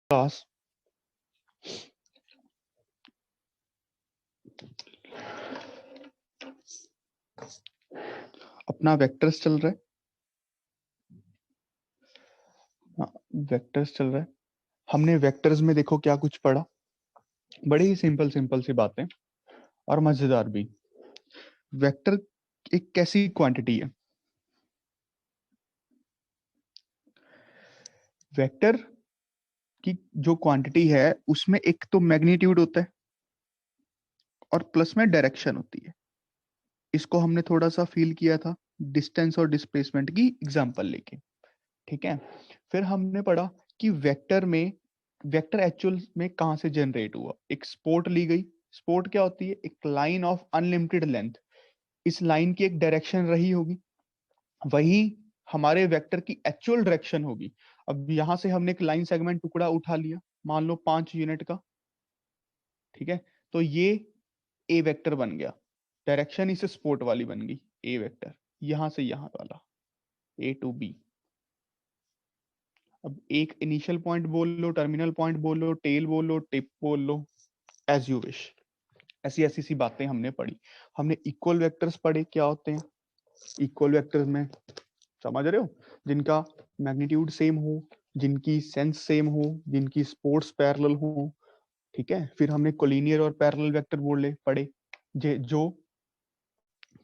Class अपना vectors चल रहा है। हाँ, वेक्टर्स चल रहा है। हमने वेक्टर्स में देखो क्या कुछ पढ़ा, बड़ी ही सिंपल सिंपल सी बातें और मजेदार भी। वेक्टर एक कैसी क्वांटिटी है? वेक्टर की जो क्वांटिटी है उसमें एक तो मैग्नीट्यूड होता है और प्लस में डायरेक्शन होती है। इसको हमने थोड़ा सा फील किया था डिस्टेंस और डिस्प्लेसमेंट की एग्जांपल लेके, ठीक है। फिर हमने पढ़ा कि वेक्टर एक्चुअल में कहां से जनरेट हुआ। एक स्पोर्ट ली गई। स्पोर्ट क्या होती है? एक लाइन ऑफ अनलिमिटेड लेंथ। इस लाइन की एक डायरेक्शन रही होगी, वही हमारे वेक्टर की एक्चुअल डायरेक्शन होगी। अब यहां से हमने एक लाइन सेगमेंट टुकड़ा उठा लिया, मान लो 5 यूनिट का, ठीक है। तो ये ए वेक्टर बन गया, डायरेक्शन इसे स्पोर्ट वाली बन गई। ए वेक्टर यहां से यहां वाला, ए टू बी। अब एक इनिशियल पॉइंट बोल लो, टर्मिनल पॉइंट बोल लो, टेल बोल लो, टिप बोल लो, एज यू विश। ऐसी ऐसी सी बातें हमने पढ़ी। हमने इक्वल वेक्टर्स पढ़े, क्या होते हैं इक्वल वेक्टर्स में, समझ रहे हो? जिनका मैग्नीट्यूड सेम हो, जिनकी सेंस सेम हो, जिनकी स्पोर्ट्स पैरेलल हो, ठीक है। फिर हमने कोलिनियर और पैरेलल वेक्टर बोले पढ़े, जो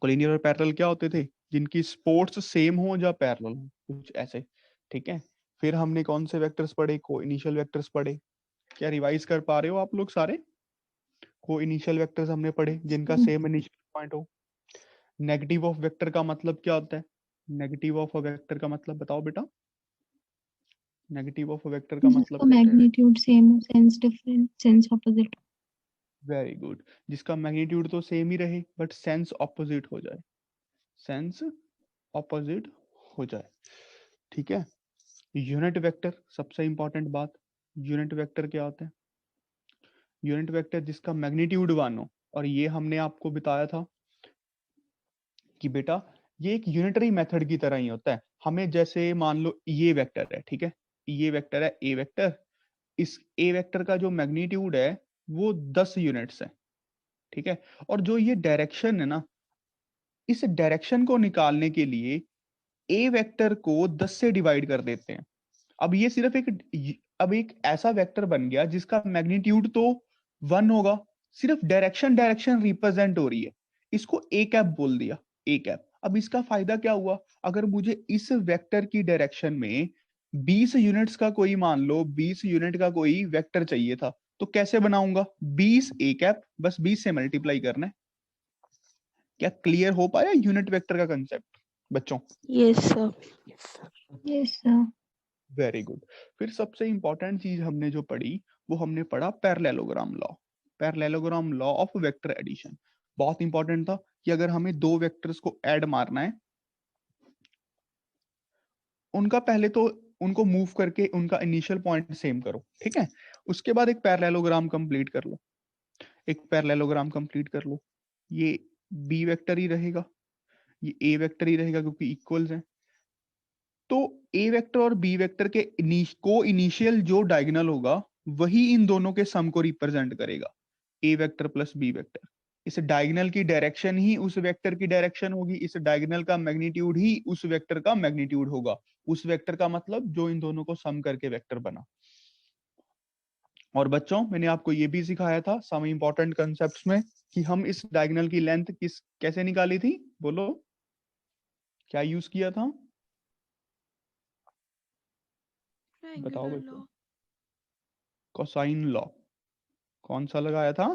कोलिनियर और पैरेलल क्या होते थे? जिनकी स्पोर्ट्स सेम हो या पैरेलल हो, कुछ ऐसे, ठीक है। फिर हमने कौन से वेक्टर्स पढ़े? को इनिशियल वेक्टर्स पढ़े। क्या रिवाइज कर पा रहे हो आप लोग सारे? को इनिशियल वेक्टर्स हमने पढ़े जिनका सेम इनिशियल पॉइंट हो। नेगेटिव ऑफ वेक्टर का मतलब क्या होता है? नेगेटिव ऑफ अ वेक्टर का मतलब बताओ बेटा। नेगेटिव ऑफ अ वेक्टर का मतलब जिसका मैग्नीट्यूड सेम हो, sense different, sense opposite. Very good. जिसका मैग्नीट्यूड तो सेम ही रहे बट सेंस ऑपोजिट हो जाए, सेंस ऑपोजिट हो जाए, ठीक है। यूनिट वेक्टर सबसे इंपॉर्टेंट बात। यूनिट वेक्टर क्या होता है? यूनिट वेक्टर जिसका मैग्नीट्यूड 1 हो। और ये हमने आपको बताया था कि बेटा ये एक यूनिटरी मेथड की तरह ही होता है। हमें जैसे मान लो ये वेक्टर है, ठीक है, ये वेक्टर है ए वेक्टर। इस ए वेक्टर का जो मैग्नीट्यूड है वो 10 यूनिट्स है, ठीक है। और जो ये डायरेक्शन है ना, इस डायरेक्शन को निकालने के लिए ए वेक्टर को 10 से डिवाइड कर देते हैं। अब ये सिर्फ एक ऐसा वेक्टर बन गया जिसका मैग्नीट्यूड तो 1 होगा, सिर्फ डायरेक्शन डायरेक्शन रिप्रेजेंट हो रही है। इसको ए कैप बोल दिया, ए कैप। अब इसका फायदा क्या हुआ? अगर मुझे इस वेक्टर की डायरेक्शन में 20 यूनिट्स का कोई, मान लो 20 यूनिट का कोई वेक्टर चाहिए था, तो कैसे बनाऊंगा? 20 ए कैप, बस 20 से मल्टीप्लाई करना है। क्या क्लियर हो पाया यूनिट वेक्टर का कंसेप्ट बच्चों? Yes sir. Yes sir. Very good. फिर सबसे इंपॉर्टेंट चीज हमने जो पढ़ी वो हमने पढ़ा parallelogram law. Parallelogram law of vector addition बहुत इंपॉर्टेंट था कि अगर हमें दो वेक्टर्स को ऐड मारना है, उनका पहले तो उनको मूव करके उनका इनिशियल पॉइंट सेम करो, ठीक है। उसके बाद एक पैरेललोग्राम कंप्लीट कर लो, एक पैरेललोग्राम कंप्लीट कर लो। ये बी वेक्टर ही रहेगा, ये ए वेक्टर ही रहेगा क्योंकि इक्वल्स हैं। तो ए वेक्टर और बी वेक्टर के को इनिशियल जो डायगोनल होगा वही इन दोनों के सम को रिप्रेजेंट करेगा, ए वेक्टर प्लस बी वेक्टर। इस डायगोनल की डायरेक्शन ही उस वेक्टर की डायरेक्शन होगी, इस डायगोनल का मैग्नीट्यूड ही उस वेक्टर का मैग्नीट्यूड होगा। उस वेक्टर का मतलब जो इन दोनों को सम करके वेक्टर बना। और बच्चों मैंने आपको ये भी सिखाया था सम इंपॉर्टेंट कंसेप्ट्स में कि हम इस डायगोनल की लेंथ कैसे निकाली थी, बोलो क्या यूज किया था? बताओ ट्रायंगुलर बच्चों। लॉ। Cosine law. कौन सा लगाया था?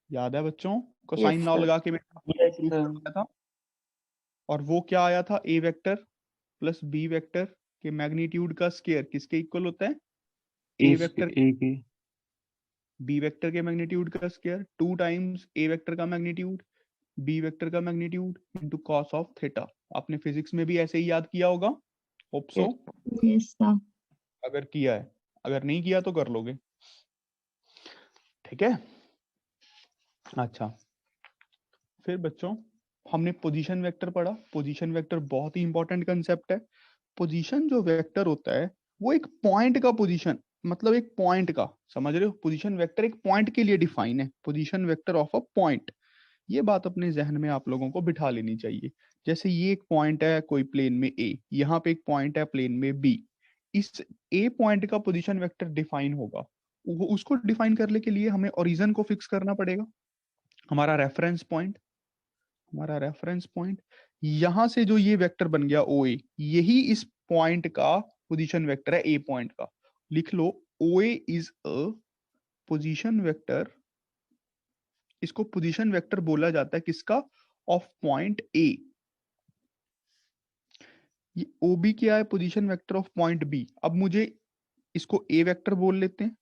याद है बच्चों? Yes cosine law sir. लगा के मैंने यस प्रूफ सर। करवाया था। और वो क्या आया था? ए वेक्टर प्लस बी वेक्टर के मैग्नीट्यूड का स्केयर किसके इक्वल होता है? ए वेक्टर एक ही। बी वेक्टर के मैग्नीट्यूड का स्केयर 2 टाइम्स ए वेक्टर का मैग्नीट्यूड बी वेक्टर का magnitude into cos of theta. आपने फिजिक्स में भी ऐसे ही याद किया होगा, होप सो। Yes sir. अगर किया है, अगर नहीं किया तो कर लोगे, ठीक है। अच्छा, फिर बच्चों हमने पोजीशन वेक्टर पढ़ा। पोजीशन वेक्टर बहुत ही इंपॉर्टेंट कंसेप्ट है। पोजीशन जो वेक्टर होता है वो एक पॉइंट का पोजीशन, मतलब एक पॉइंट का, समझ रहे हो, पोजीशन वेक्टर एक पॉइंट के लिए डिफाइन है, position vector of a point. ये बात अपने जहन में आप लोगों को बिठा लेनी चाहिए। जैसे ये एक पॉइंट है कोई प्लेन में ए, यहाँ पे एक पॉइंट है प्लेन में बी, इस ए पॉइंट का पोजीशन वेक्टर डिफाइन होगा। उसको डिफाइन करने के लिए हमें ओरिजिन को फिक्स करना पड़ेगा, हमारा रेफरेंस पॉइंट, हमारा रेफरेंस पॉइंट। यहां से जो ये वेक्टर बन गया ओ ए, यही इस पॉइंट का पोजीशन वेक्टर है, ए पॉइंट का। लिख लो, O A is a position vector, इसको पोजीशन वेक्टर बोला जाता है किसका, ऑफ पॉइंट ए। ये ओ बी क्या है, position vector of point B. अब मुझे इसको ए वेक्टर बोल लेते हैं,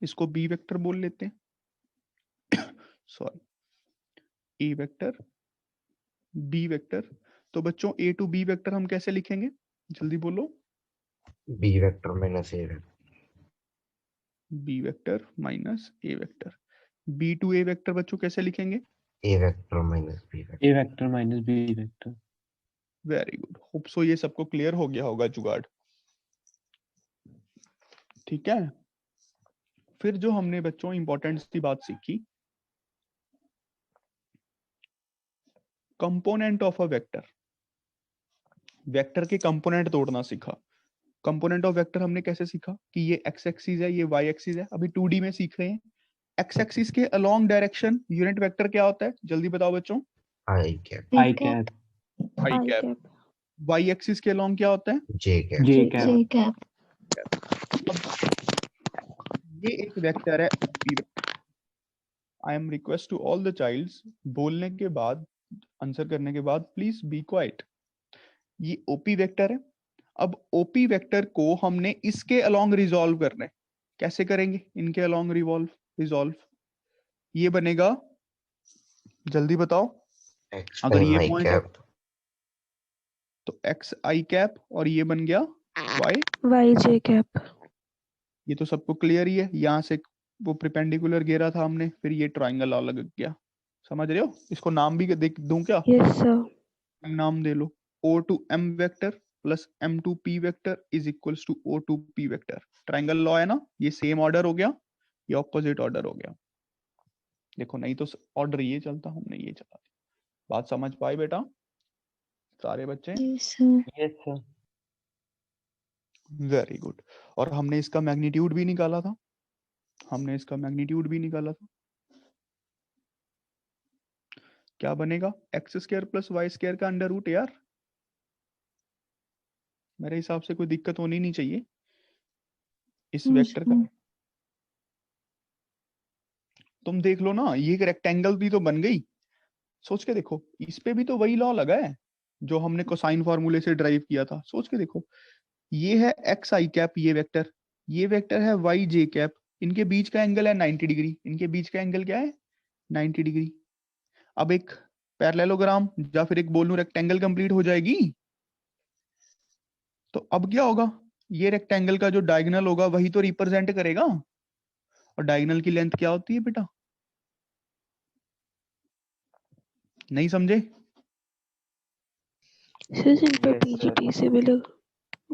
इसको बी वेक्टर बोल लेते हैं सॉरी, ए वेक्टर बी वेक्टर। तो बच्चों ए टू बी वेक्टर हम कैसे लिखेंगे, जल्दी बोलो। B vector minus A vector, B vector minus A vector. B to A vector बच्चों कैसे लिखेंगे, A vector minus B vector, A vector minus B vector. Very good, hope so ये सबको क्लियर हो गया होगा जुगाड़। ठीक है, फिर जो हमने बच्चों इंपॉर्टेंट सी बात सीखी, component of a vector, vector के कंपोनेंट तोड़ना सीखा। कंपोनेंट ऑफ वेक्टर हमने कैसे सीखा कि ये एक्स एक्सिस है, ये वाई एक्सिस है, अभी 2D में सीख रहे हैं। एक्स एक्सिस के अलोंग डायरेक्शन यूनिट वेक्टर क्या होता है, जल्दी बताओ बच्चों। आई cap, I cap, I cap. Y axis के अलोंग क्या होता है, J cap, J cap, J cap. ये एक वेक्टर है OP. I am request to all the childs, बोलने के बाद, आंसर करने के बाद प्लीज बी क्वाइट। ये ओपी वेक्टर है। अब ओपी वेक्टर को हमने इसके अलोंग रिजॉल्व करना है। कैसे करेंगे इनके अलोंग रिजॉल्व, ये बनेगा, जल्दी बताओ। एक्स अगर टाइम ये आई पॉइंट है कैप, तो एक्स आई कैप, और ये बन गया वाई। वाई जे कैप। ये तो सबको क्लियर ही है, यहां से वो परपेंडिकुलर घेरा था हमने, फिर ये ट्राइंगल लग गया। समझ रहे हो, इसको नाम भी देख दूं क्या, यस सर। नाम दे लो, O to M vector plus M to P vector is equals to O to P vector. Triangle law है ना, ये सेम ऑर्डर हो गया, ये ऑपोजिट ऑर्डर हो गया। देखो नहीं तो ऑर्डर ये चलता, हमने ये चला दिया। बात समझ पाए बेटा सारे बच्चे, Yes, sir. Yes sir. Very good. और हमने इसका मैग्नीट्यूड भी निकाला था, हमने इसका मैग्नीट्यूड भी निकाला था। क्या बनेगा, X square plus Y square का अंडर रूट। यार मेरे हिसाब से कोई दिक्कत होनी नहीं चाहिए इस Yes, वेक्टर का। sir. तुम देख लो ना, ये एक रेक्टेंगल भी तो बन गई। सोच के देखो, इस पे भी तो वही लॉ लगा है जो हमने कोसाइन फार्मूले से ड्राइव किया था। सोच के देखो, ये है एक्स आई कैप, ये वेक्टर है वाई जे कैप, इनके बीच का एंगल है 90 डिग्री, इनके बीच का एंगल क्या है 90 डिग्री। अब एक पैरेललोग्राम या फिर एक बोलूं रेक्टेंगल कंप्लीट हो जाएगी। तो अब क्या होगा, ये रेक्टेंगल का जो डायगोनल होगा वही तो रिप्रेजेंट करेगा, और डायगोनल की लेंथ क्या होती है बेटा, नहीं समझे। सर जिन पर Yes, sir. पीजीपी से मिले।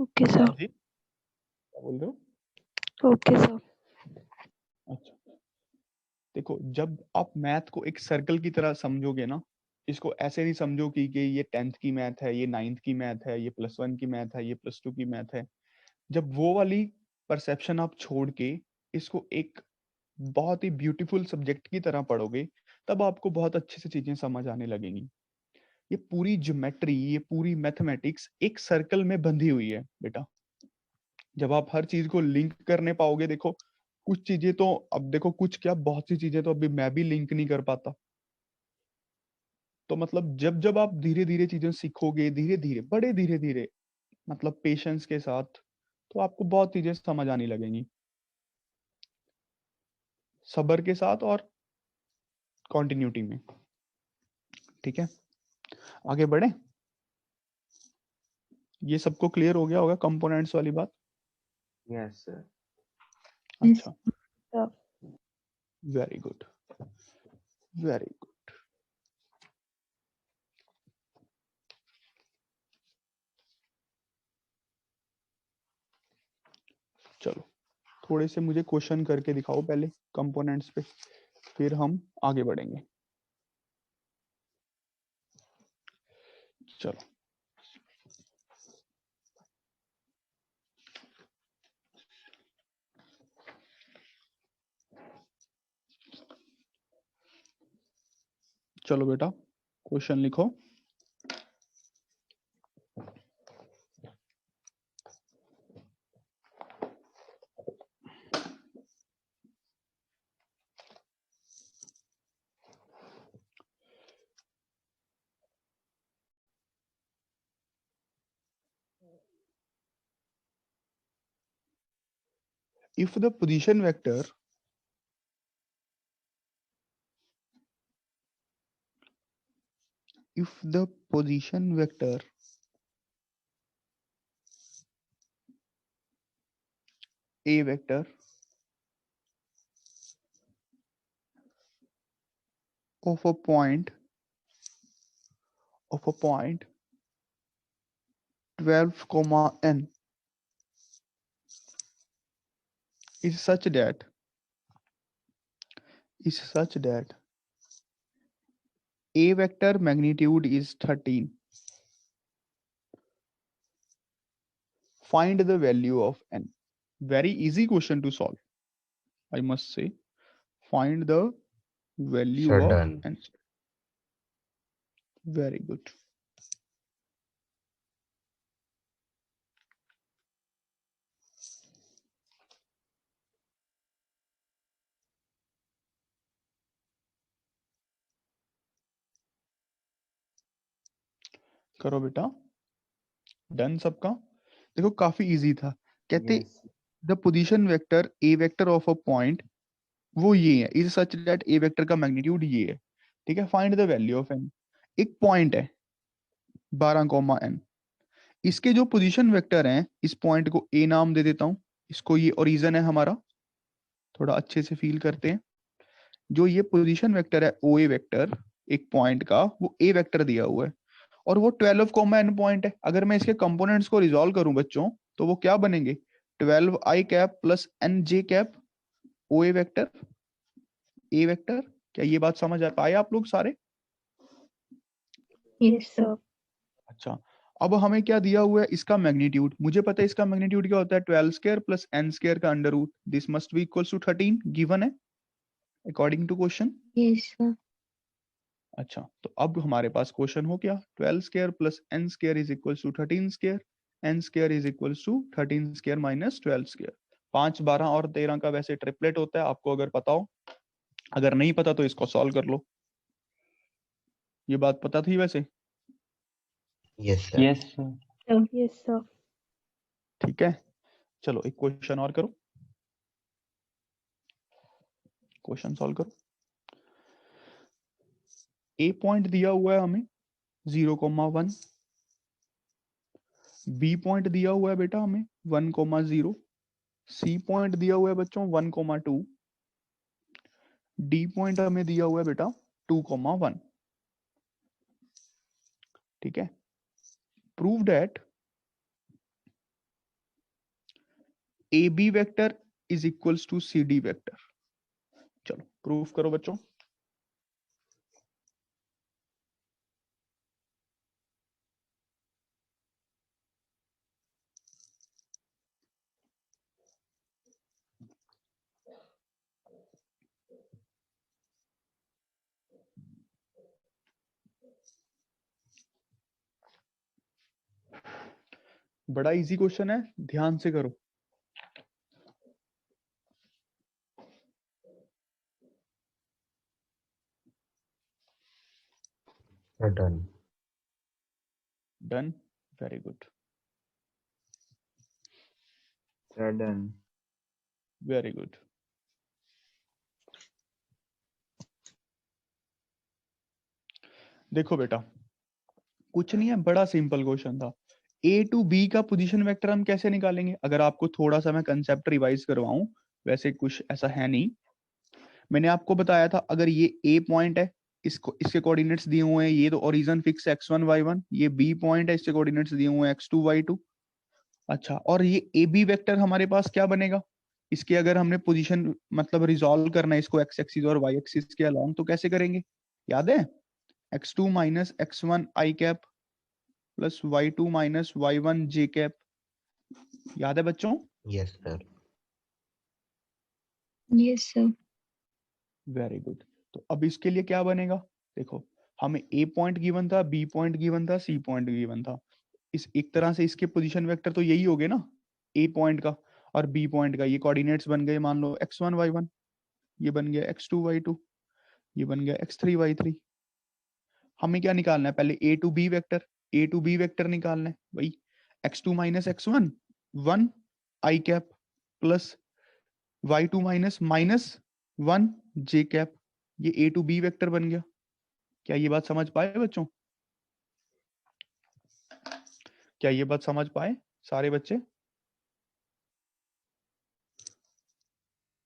Okay sir. जी क्या बोल रहे हो, ओके सर। अच्छा देखो, जब आप मैथ को एक सर्कल की तरह समझोगे ना, इसको ऐसे नहीं समझो कि ये 10th की मैथ है, ये 9th की मैथ है, ये +1 की मैथ है, ये +2 की मैथ है। जब वो वाली परसेप्शन आप छोड़ के इसको एक बहुत ही ब्यूटीफुल सब्जेक्ट की तरह पढ़ोगे, तब आपको बहुत अच्छे से चीजें समझ आने लगेंगी। ये पूरी ज्योमेट्री, ये पूरी मैथमेटिक्स एक सर्कल में बंधी हुई है बेटा। जब आप हर चीज को लिंक करने पाओगे, देखो कुछ चीजें तो, अब देखो कुछ क्या, बहुत सी चीजें तो अभी मैं भी लिंक नहीं कर पाता। तो मतलब जब जब आप धीरे धीरे चीजें सीखोगे, धीरे धीरे, बड़े धीरे धीरे, मतलब पेशेंस के साथ, तो आपको बहुत चीजें समझ आने लगेंगी, सब्र के साथ और कॉन्टिन्यूटी में। ठीक है, आगे बढ़े। ये सबको क्लियर हो गया होगा कंपोनेंट्स वाली बात। Yes sir. Yes. अच्छा, sir. Very good, very good. चलो थोड़े से मुझे क्वेश्चन करके दिखाओ पहले कंपोनेंट्स पे, फिर हम आगे बढ़ेंगे। चलो चलो बेटा क्वेश्चन लिखो। If the position vector A vector of a point 12, n is such that A vector magnitude is 13. Find the value of n. Very easy question to solve, I must say. Find the value Sir, of done. n. Very good. करो बेटा, done सबका। देखो काफी easy था। कहते Yes. The position vector A vector of a point वो ये है, is such that A vector का मैग्नीट्यूड ये है। ठीक है, find the value of N. एक पॉइंट है 12, n। इसके जो पोजीशन वेक्टर हैं, इस पॉइंट को ए नाम दे देता हूं, इसको ये ओरिजिन है हमारा। थोड़ा अच्छे से फील करते हैं। जो ये पोजीशन वेक्टर है ओ ए वेक्टर एक पॉइंट का, वो ए वेक्टर दिया हुआ है और वो 12, n पॉइंट है। अगर मैं इसके कंपोनेंट्स को रिजॉल्व करूं बच्चों, तो वो क्या बनेंगे? 12i cap plus N J cap O A vector A vector. क्या ये बात समझ आ पाए आप लोग सारे? Yes, sir. अच्छा, अब हमें क्या दिया हुआ है? इसका मैग्नीट्यूड। मुझे पता है इसका मैग्नीट्यूड क्या होता है, 12 स्क्वायर प्लस n स्क्वायर का under root. This must be equals to 13, given है according to question. Yes, sir. अच्छा, तो अब हमारे पास क्वेश्चन हो क्या? 12 square plus n square is equals to 13 square, n square is equals to 13 square minus 12 square. 5, 12 और 13 का वैसे ट्रिपलेट होता है, आपको अगर पता हो। अगर नहीं पता तो इसको सॉल्व कर लो। ये बात पता थी वैसे? Yes, sir. Yes, sir. Yes, sir. ठीक है, चलो एक क्वेश्चन और करो। क्वेश्चन सॉल्व करो। ए पॉइंट दिया हुआ है हमें 0,1, बी पॉइंट दिया हुआ है बेटा हमें 1,0, सी पॉइंट दिया हुआ है बच्चों 1,2, डी पॉइंट हमें दिया हुआ है बेटा 2,1। ठीक है, prove that A B vector is equals to C D vector. चलो प्रूफ करो बच्चों। बड़ा इजी क्वेश्चन है, ध्यान से करो। Sir, done. Done, very good, Sir, done. Very good. देखो बेटा, कुछ नहीं है, बड़ा सिंपल क्वेश्चन था। ए टू बी का पोजीशन वेक्टर हम कैसे निकालेंगे? अगर आपको थोड़ा सा मैं कंसेप्ट रिवाइज करवाऊं, वैसे कुछ ऐसा है नहीं। मैंने आपको बताया था, अगर ये ए पॉइंट है, इसके कोऑर्डिनेट्स दिए हुए हैं, ये तो ओरिजिन फिक्स x1 y1। ये बी पॉइंट है, इसके कोऑर्डिनेट्स दिए हुए हैं x2 y2। अच्छा, और ये ए बी वेक्टर हमारे पास क्या बनेगा? इसके अगर हमने पोजीशन मतलब रिजॉल्व करना है इसको एक्स एक्सिस और वाई एक्सिस के अलोंग, तो कैसे करेंगे? याद है? x2 माइनस x1 i cap plus y2 माइनस y1 जे कैप। याद है बच्चों? Yes, sir. Yes, sir. Very good. तो अब इसके लिए क्या बनेगा? देखो, हमें ए पॉइंट गिवन था, बी पॉइंट गिवन था, सी पॉइंट गिवन था। इस एक तरह से इसके पोजीशन वेक्टर तो यही हो गए ना, ए पॉइंट का और बी पॉइंट का। ये कोऑर्डिनेट्स बन गए, मान लो x1 y1, ये बन गया x2 y2, ये बन गया x3 y3। हमें क्या निकालना है? पहले A to B vector, A to B vector निकालना है भाई। x2 माइनस x1 1 i cap plus y2 माइनस माइनस 1 जे कैप। ये ए टू बी वेक्टर बन गया। क्या ये बात समझ पाए बच्चों? क्या ये बात समझ पाए सारे बच्चे?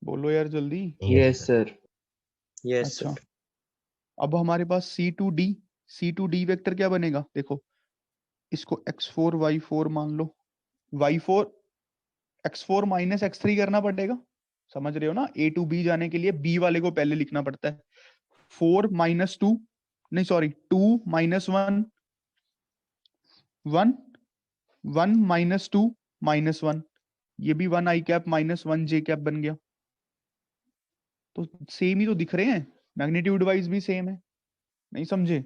बोलो यार जल्दी। Yes, sir. Yes, अच्छा, sir. अब हमारे पास C2D वेक्टर क्या बनेगा? देखो, इसको x4 y4 मान लो, y4 x4 माइनस x3 करना पड़ेगा। समझ रहे हो ना? ए टू बी जाने के लिए बी वाले को पहले लिखना पड़ता है। 4 माइनस 2, नहीं सॉरी 2 माइनस 1 1 1 माइनस 2 माइनस 1, ये भी 1 i cap minus 1 j cap बन गया। तो सेम ही तो दिख रहे हैं, मैग्नीट्यूड वाइज भी सेम है। नहीं समझे?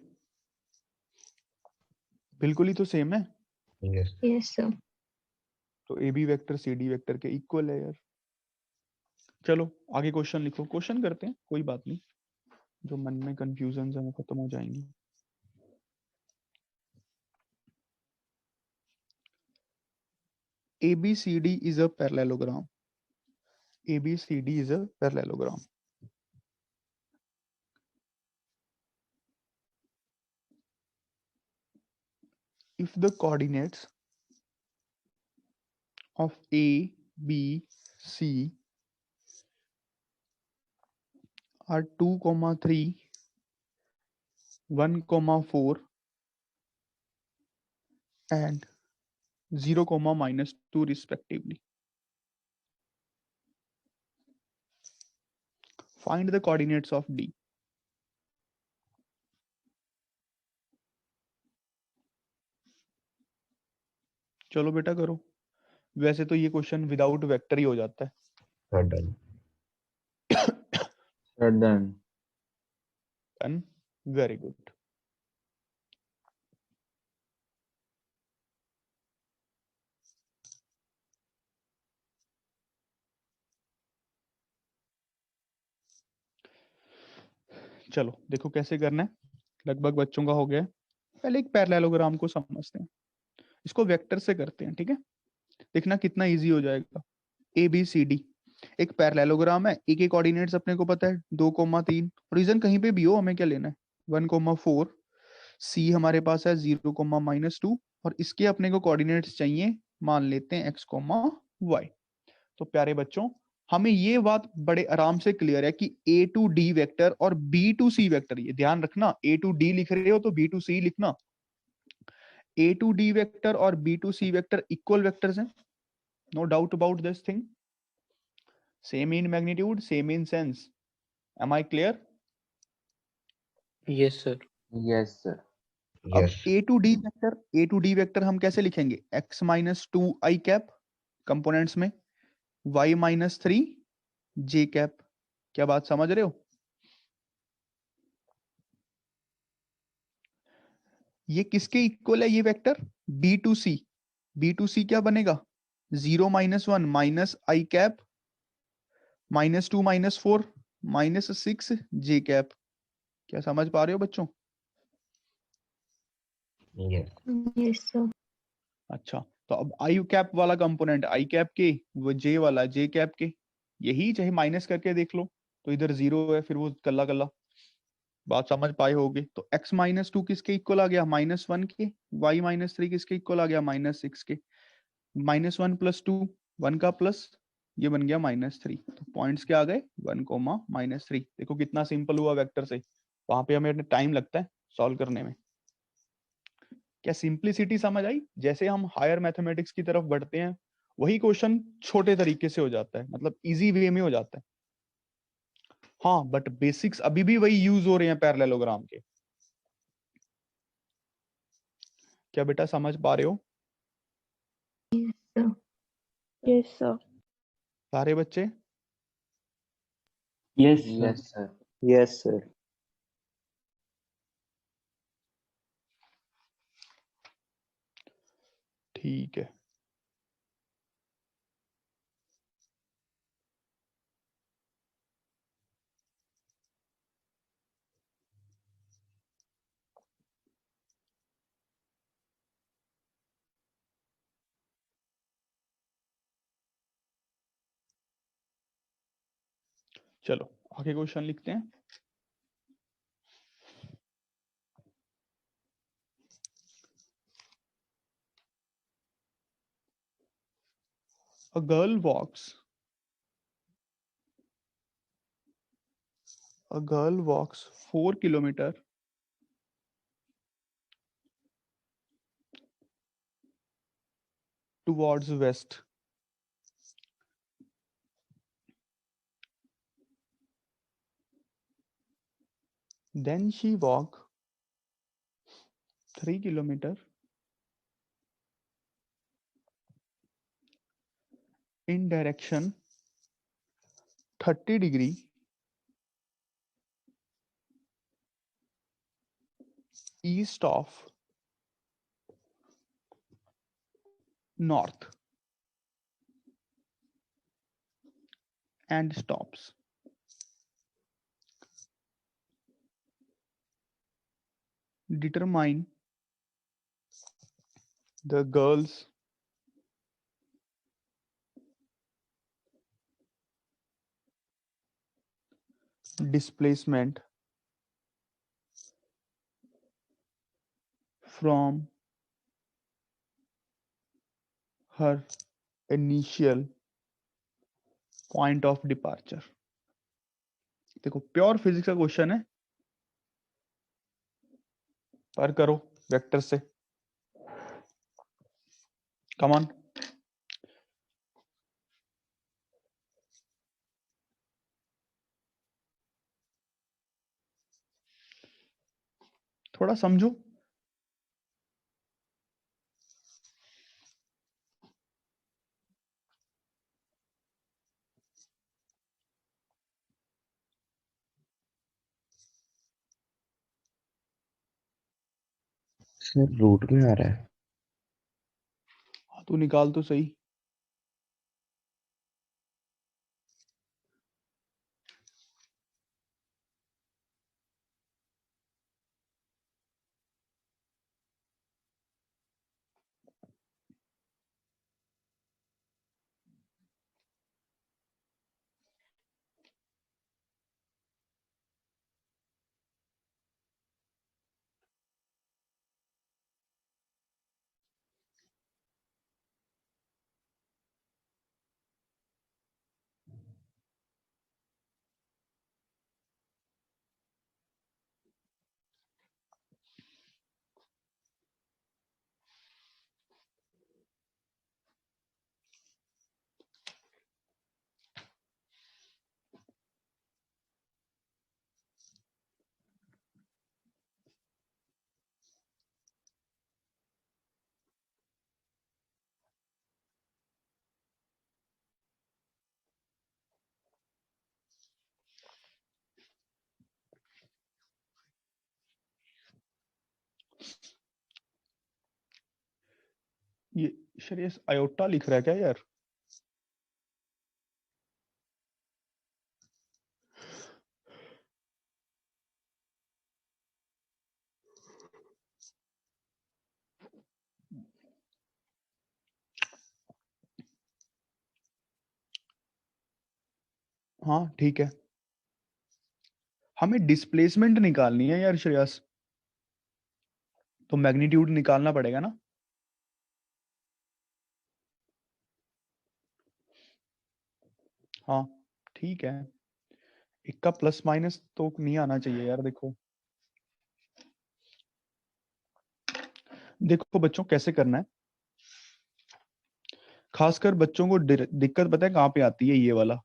बिल्कुल ही तो सेम है। Yes. Yes, sir. तो A B vector C D vector के इक्वल है यार। चलो आगे क्वेश्चन लिखो, क्वेश्चन करते हैं, कोई बात नहीं, जो मन में कंफ्यूजन है वो खत्म हो जाएंगे। ABCD is a parallelogram. ABCD is a parallelogram. If the coordinates of A, B, C are 2, 3, 1, 4 and 0, minus 2 respectively, find the coordinates of D. चलो बेटा करो। वैसे तो ये क्वेश्चन विदाउट वेक्टर ही हो जाता है। Sir, done. Sir, done. Done? Very good. चलो देखो कैसे करना है, लगभग बच्चों का हो गया है। पहले एक पैरेललोग्राम को समझते हैं, इसको वेक्टर से करते हैं, ठीक है? देखना कितना इजी हो जाएगा। ए बी सी डी एक पैरेललोग्राम है, एक एक कोऑर्डिनेट्स अपने को पता है 2, 3, रीजन कहीं पे भी हो, हमें क्या लेना है 1, 4। सी हमारे पास है 0, -2 और इसके अपने को कोऑर्डिनेट्स चाहिए, मान लेते हैं x, y। तो प्यारे बच्चों, हमें ये बात बड़े आराम से क्लियर है कि ए टू डी वेक्टर और बी टू सी वेक्टर, ये ध्यान रखना, ए टू डी लिख रहे हो तो बी टू सी लिखना। ए टू डी वेक्टर और B to C vector equal vectors हैं, no doubt about this thing. Same in magnitude, same in sense. Am I clear? Yes, sir. Yes, sir. अब Yes. A to D vector हम कैसे लिखेंगे? x माइनस 2 i cap components में, y माइनस 3 j cap. क्या बात समझ रहे हो? ये किसके इक्वल है ये vector? B to C. B to C क्या बनेगा? 0, -1 minus i cap -2 -4 -6 j cap. क्या समझ पा रहे हो बच्चों? Yes. Yes, sir. अच्छा, तो अब आई कैप वाला कंपोनेंट आई कैप के, वो जे वाला जे कैप के, यही चाहे माइनस करके देख लो, तो इधर 0 है, फिर वो कल्ला कल्ला। बात समझ पाए होगे? तो x -2 किसके इक्वल आ गया? -1 के। y -3 किसके इक्वल आ गया? -6 के। -1 + 2 1 का प्लस, ये बन गया -3। तो पॉइंट्स क्या आ गए? 1, -3। देखो कितना सिंपल हुआ वेक्टर से। वहां पे हमें टाइम लगता है सॉल्व करने में। क्या सिंप्लिसिटी समझ आई? जैसे हम हायर मैथमेटिक्स की तरफ बढ़ते हैं वही क्वेश्चन छोटे तरीके से हो जाता है, मतलब इजी वे में हो जाता है। हाँ बट बेसिक्स अभी भी वही यूज हो रहे हैं पैरेललोग्राम के। क्या बेटा समझ पा रहे हो So, Yes, sir. सारे बच्चे? Yes, sir. Yes, sir. ठीक है। चलो आगे क्वेश्चन लिखते हैं। A girl walks 4 kilometer towards west. Then she walk 3 kilometer in direction 30° east of north and stops. Determine the girl's displacement from her initial point of departure. देखो pure physics का question है, पर करो vector से। Come on. थोड़ा समझो। Sir root में आ रहा है। हाँ, तू निकाल तो सही। ये श्रेयस आयोटा लिख रहा है क्या यार? हाँ ठीक है, हमें डिस्प्लेसमेंट निकालनी है यार श्रेयस, तो मैग्नीट्यूड निकालना पड़ेगा ना। हाँ ठीक है, एक का प्लस माइनस तो नहीं आना चाहिए यार। देखो देखो बच्चों कैसे करना है, खासकर बच्चों को दिक्कत पता है कहाँ पे आती है, ये वाला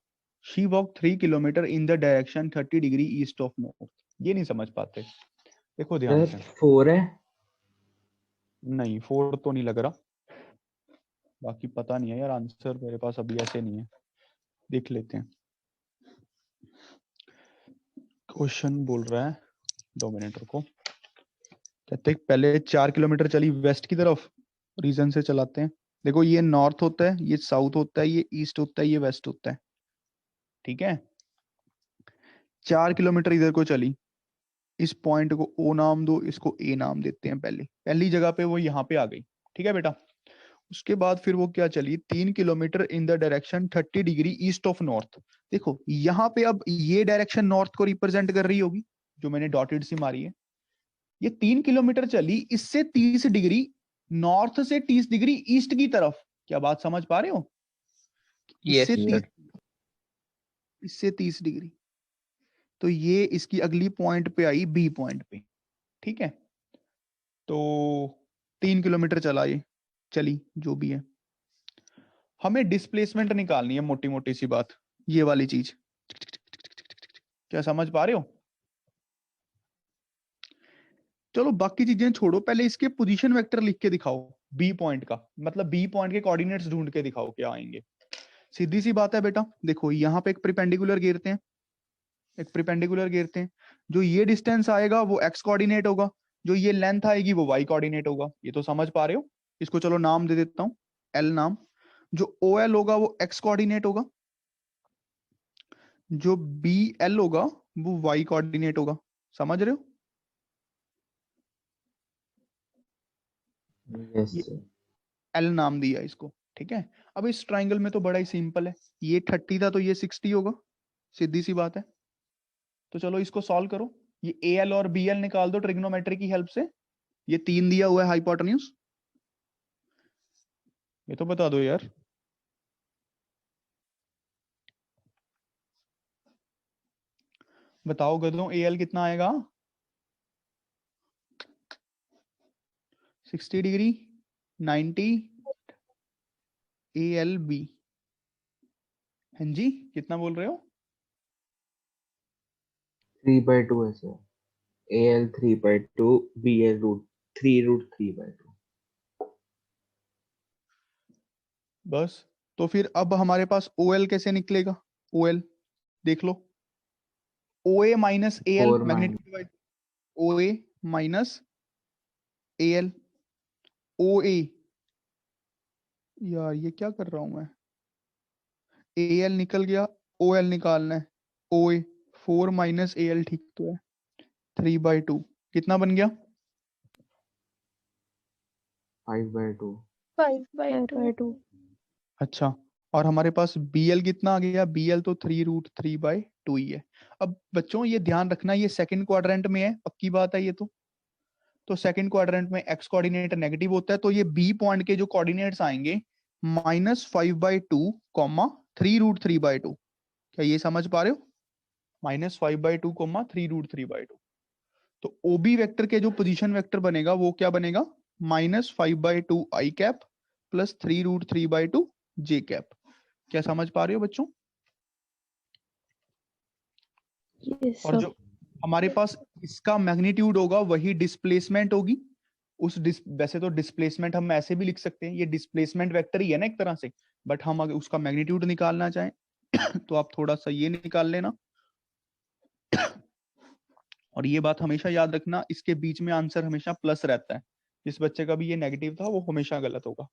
she walk 3 kilometre in the direction 30 degree east of north, ये नहीं समझ पाते। देखो ध्यान सर से, 4 है। नहीं 4 तो नहीं लग रहा, बाकी पता नहीं है यार, आंसर मेरे पास अभी ऐसे नहीं है, देख लेते हैं। क्वेश्चन बोल रहा है, 2 मिनट रुको। कहते हैं पहले 4 किलोमीटर चली वेस्ट की तरफ, रीजन से चलाते हैं। देखो ये नॉर्थ होता है, ये साउथ होता है, ये ईस्ट होता है, ये वेस्ट होता है, ठीक है। 4 किलोमीटर इधर को चली, इस पॉइंट को ओ नाम दो, इसको ए नाम देते हैं। पहली जगह पे वो यहाँ पे आ गई, ठीक है बेटा। उसके बाद फिर वो क्या चली, 3 kilometre in the direction 30 degree east of north. देखो यहाँ पे अब ये डायरेक्शन नॉर्थ को रिप्रेजेंट कर रही होगी, जो मैंने डॉटेड सी मारी है। ये 3 किलोमीटर चली, इससे 30 डिग्री नॉर्थ से 30 डिग्री ईस्ट की तरफ। क्या बात समझ पा रहे हो? Yes sir. इससे 30 डिग्री, तो ये इसकी अगली पॉइंट पे आई, बी पॉइंट पे, ठीक है। तो 3 किलोमीटर चला, ये चली जो भी है। हमें डिस्प्लेसमेंट निकालनी है, मोटी मोटी सी बात, ये वाली चीज। क्या समझ पा रहे हो? चलो बाकी चीजें छोड़ो, पहले इसके पोजीशन वेक्टर लिख के दिखाओ, बी पॉइंट का मतलब बी पॉइंट के कोऑर्डिनेट्स ढूंढ के दिखाओ क्या आएंगे। सीधी सी बात है बेटा, देखो यहाँ पे एक परपेंडिकुलर घेरते हैं, एक परपेंडिकुलर घेरते हैं। जो ये डिस्टेंस आएगा वो एक्स कोऑर्डिनेट होगा, जो ये लेंथ आएगी वो वाई कोऑर्डिनेट होगा। ये तो समझ पा रहे हो? इसको चलो नाम दे देता हूं, एल नाम। जो ओ एल होगा वो एक्स कोऑर्डिनेट होगा, जो बी एल होगा वो वाई कोऑर्डिनेट होगा। समझ रहे हो? यस ये सर। एल नाम दिया इसको, ठीक है। अब इस ट्राइंगल में तो बड़ा ही सिंपल है, ये 30 था तो ये 60 होगा, सीधी सी बात है। तो चलो इसको सॉल्व करो, ये ए एल और बी एल निकाल दो ट्रिग्नोमेट्री की हेल्प से। ये 3 दिया हुआ है हाइपोटेन्यूज, ये तो बता दो यार। बताओ गधों, ए एल कितना आएगा? 60 डिग्री 90 ए एल बी। हाँ जी, कितना बोल रहे हो? 3/2 है सर। AL 3/2, BL √3 बस, तो फिर अब हमारे पास ओ एल कैसे निकलेगा? ओ एल देख लो, O A minus A L 4 माइनस। Magnitude, O A minus A L. O A, यार ये क्या कर रहा हूं मैं, ए एल निकल गया, ओ एल निकालना है। ओ ए 4 माइनस ए एल, ठीक तो है। 3/2 कितना बन गया? 5/2। 5/2. अच्छा, और हमारे पास बी एल कितना आ गया? बी एल तो 3√3/2 ही है। अब बच्चों ये ध्यान रखना, ये सेकंड क्वाड्रेंट में है, पक्की बात है ये तो सेकंड क्वाड्रेंट में एक्स कोऑर्डिनेट नेगेटिव होता है, तो ये बी पॉइंट के जो कोऑर्डिनेट्स आएंगे -5/2 कॉमा 3√3/2। क्या ये समझ पा रहे हो? -5/2 कॉमा 3√3/2। तो ओबी वेक्टर के जो पोजीशन वेक्टर बनेगा वो क्या बनेगा? -5/2 आई कैप प्लस 3√3/2 जे कैप। क्या समझ पा रहे हो बच्चों? Yes और sir. जो हमारे पास इसका मैग्नीट्यूड होगा वही डिस्प्लेसमेंट होगी। वैसे तो डिस्प्लेसमेंट हम ऐसे भी लिख सकते हैं, ये डिस्प्लेसमेंट वेक्टर ही है ना एक तरह से, बट हम अगर उसका मैग्नीट्यूड निकालना चाहें तो आप थोड़ा सा ये निकाल लेना। और ये बात हमेशा याद रखना, इसके बीच में आंसर हमेशा प्लस रहता है। जिस बच्चे का भी ये नेगेटिव था वो हमेशा गलत होगा।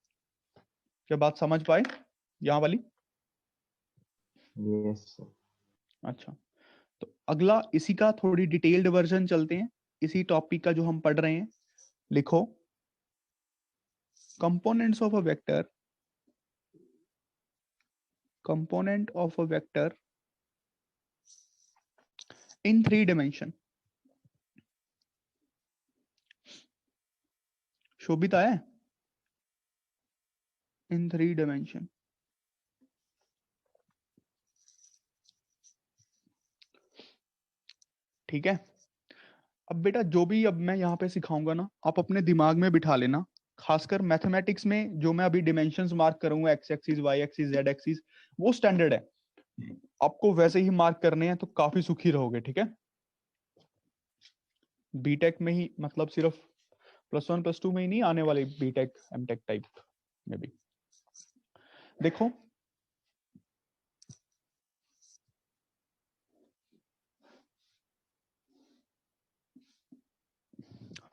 क्या बात समझ पाए यहाँ वाली? Yes sir. अच्छा, तो अगला इसी का थोड़ी डिटेल्ड वर्जन चलते हैं, इसी टॉपिक का जो हम पढ़ रहे हैं। लिखो, components of a vector, component of a vector in 3 dimension। Sobhita है? in 3 dimension। ठीक है। अब बेटा जो भी अब मैं यहाँ पे सिखाऊंगा ना, आप अपने दिमाग में बिठा लेना, खासकर मैथमेटिक्स में जो मैं अभी डिमेंशंस मार्क करूंगा, X axis, Y axis, Z axis, वो स्टैंडर्ड है। आपको वैसे ही मार्क करने हैं तो काफी सुखी रहोगे, ठीक है। बीटेक में ही मतलब सिर्फ +1 +2 में ही नहीं, आने वाले बीटेक एमटेक टाइप में भी। देखो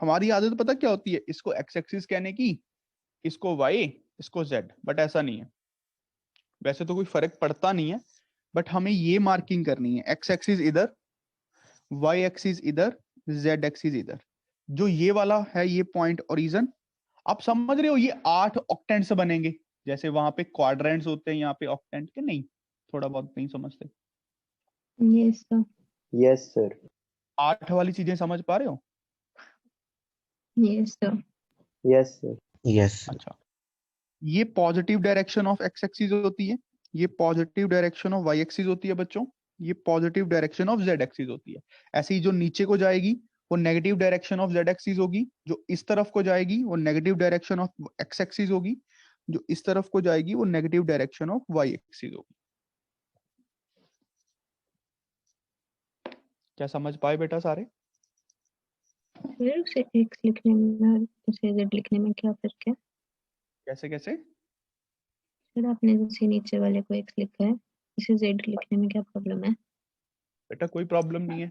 हमारी आदत पता क्या होती है, इसको एक्स एक्सिस कहने की, इसको वाई, इसको जेड, बट ऐसा नहीं है। वैसे तो कोई फर्क पड़ता नहीं है, बट हमें ये मार्किंग करनी है, एक्स एक्सिस इधर, वाई एक्सिस इधर, जेड एक्सिस इधर। जो ये वाला है ये पॉइंट ओरिजिन, आप समझ रहे हो, ये 8 ऑक्टेंट्स बनेंगे। जैसे वहां पे क्वाड्रेंट्स होते हैं, यहाँ पे ऑक्टेंट के नहीं, थोड़ा बहुत नहीं समझते। Yes, sir. Yes, sir. 8 वाली चीजें समझ पा रहे हो? Yes, sir. Yes, sir. Yes. अच्छा, ये positive direction of X axis होती है, ये positive direction of Y axis होती है बच्चों, ये positive direction of Z axis होती है। ऐसे ही जो नीचे को जाएगी वो negative direction of Z axis होगी, जो इस तरफ को जाएगी वो negative direction of X axis होगी, जो इस तरफ को जाएगी वो negative direction of Y axis होगी। क्या समझ पाए बेटा सारे? फिर उसे X लिखने में और उसे Z लिखने में क्या फर्क है? कैसे कैसे? फिर आपने जैसे नीचे वाले को X लिखा है, इसे Z लिखने में क्या प्रॉब्लम है? बेटा कोई प्रॉब्लम नहीं है,